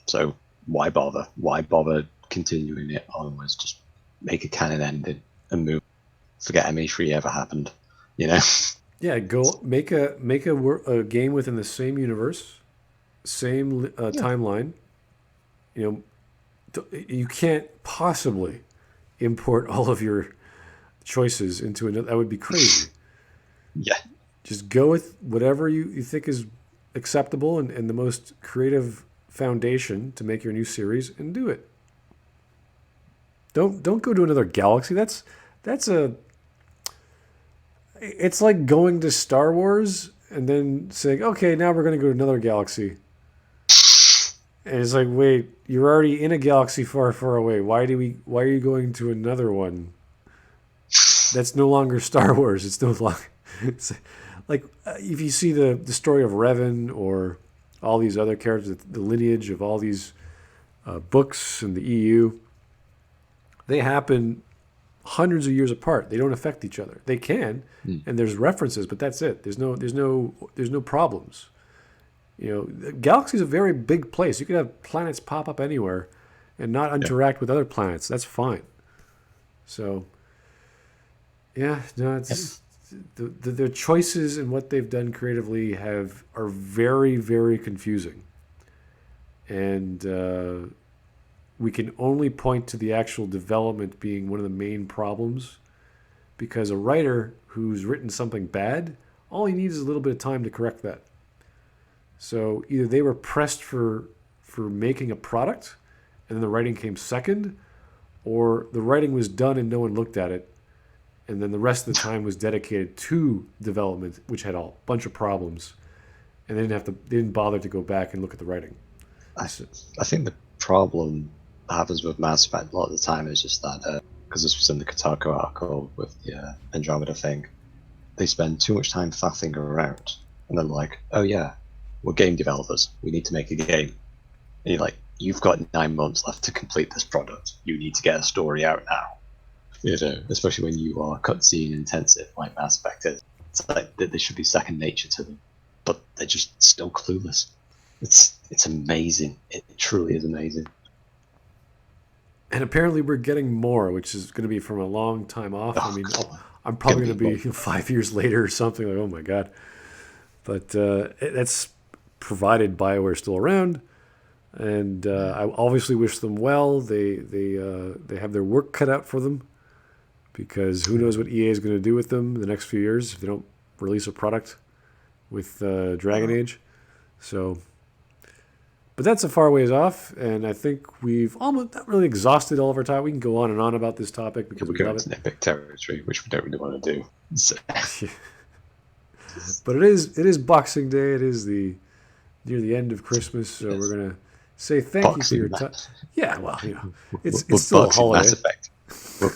B: So why bother? Why bother continuing it onwards? Just make a canon ending and move. Forget ME3 ever happened.
A: Yeah, go make a game within the same universe, same
B: Yeah.
A: timeline. You can't possibly import all of your choices into another. That would be crazy.
B: Yeah.
A: Just go with whatever you think is acceptable and the most creative foundation to make your new series, and do it. Don't go to another galaxy. That's a. It's like going to Star Wars and then saying, okay, now we're going to go to another galaxy. And it's like, wait, you're already in a galaxy far, far away. Why are you going to another one? That's no longer Star Wars. It's no longer. It's like if you see the story of Revan or all these other characters, the lineage of all these books and the EU, they happen hundreds of years apart. They don't affect each other. They can, and there's references, but that's it. There's no problems. The galaxy is a very big place. You could have planets pop up anywhere and not interact with other planets. That's fine. So, yeah, no, it's the choices and what they've done creatively are very, very confusing. And we can only point to the actual development being one of the main problems, because a writer who's written something bad, all he needs is a little bit of time to correct that. So either they were pressed for making a product, and then the writing came second, or the writing was done and no one looked at it, and then the rest of the time was dedicated to development, which had a bunch of problems, and they didn't bother to go back and look at the writing.
B: I think the problem that happens with Mass Effect a lot of the time is just that, because this was in the Kotaku article with the Andromeda thing, they spend too much time faffing around, and they're like, oh yeah, we're game developers, we need to make a game. And you're like, you've got 9 months left to complete this product. You need to get a story out now. Especially when you are cutscene intensive like Mass Effect is. It's like they should be second nature to them, but they're just still clueless. It's amazing. It truly is amazing.
A: And apparently we're getting more, which is going to be from a long time off. I mean, I'm probably going to be 5 years later or something. Like, oh my god! But that's provided BioWare's still around, and I obviously wish them well. They have their work cut out for them, because who knows what EA is going to do with them the next few years if they don't release a product with Dragon Age. So, but that's a far ways off, and I think we've almost not really exhausted all of our time. We can go on and on about this topic because
B: we're
A: we
B: going
A: love
B: to
A: it.
B: nitpick territory, which we don't really want to do. So.
A: But it is Boxing Day. It is near the end of Christmas, so we're gonna say thank you for your time. Yeah, well, it's still a holiday.
B: Mass Effect.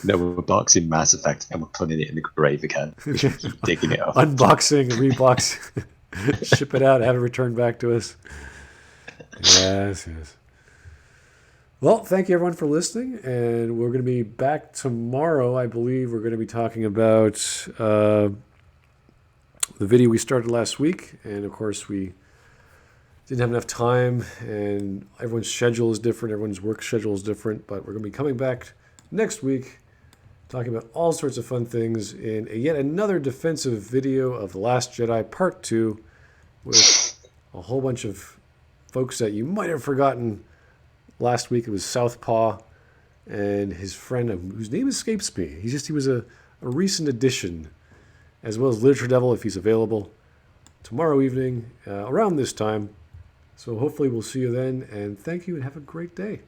B: We're boxing Mass Effect and we're putting it in the grave again. We should keep digging it up.
A: Unboxing, reboxing, ship it out, have it returned back to us. Yes. Well, thank you everyone for listening, and we're going to be back tomorrow. I believe we're going to be talking about the video we started last week, and of course we didn't have enough time, and everyone's schedule is different, everyone's work schedule is different, but we're going to be coming back next week talking about all sorts of fun things in yet another defensive video of The Last Jedi Part 2 with a whole bunch of folks that you might have forgotten. Last week it was Southpaw and his friend whose name escapes me. He was a recent addition, as well as Literature Devil if he's available, tomorrow evening around this time. So hopefully we'll see you then, and thank you and have a great day.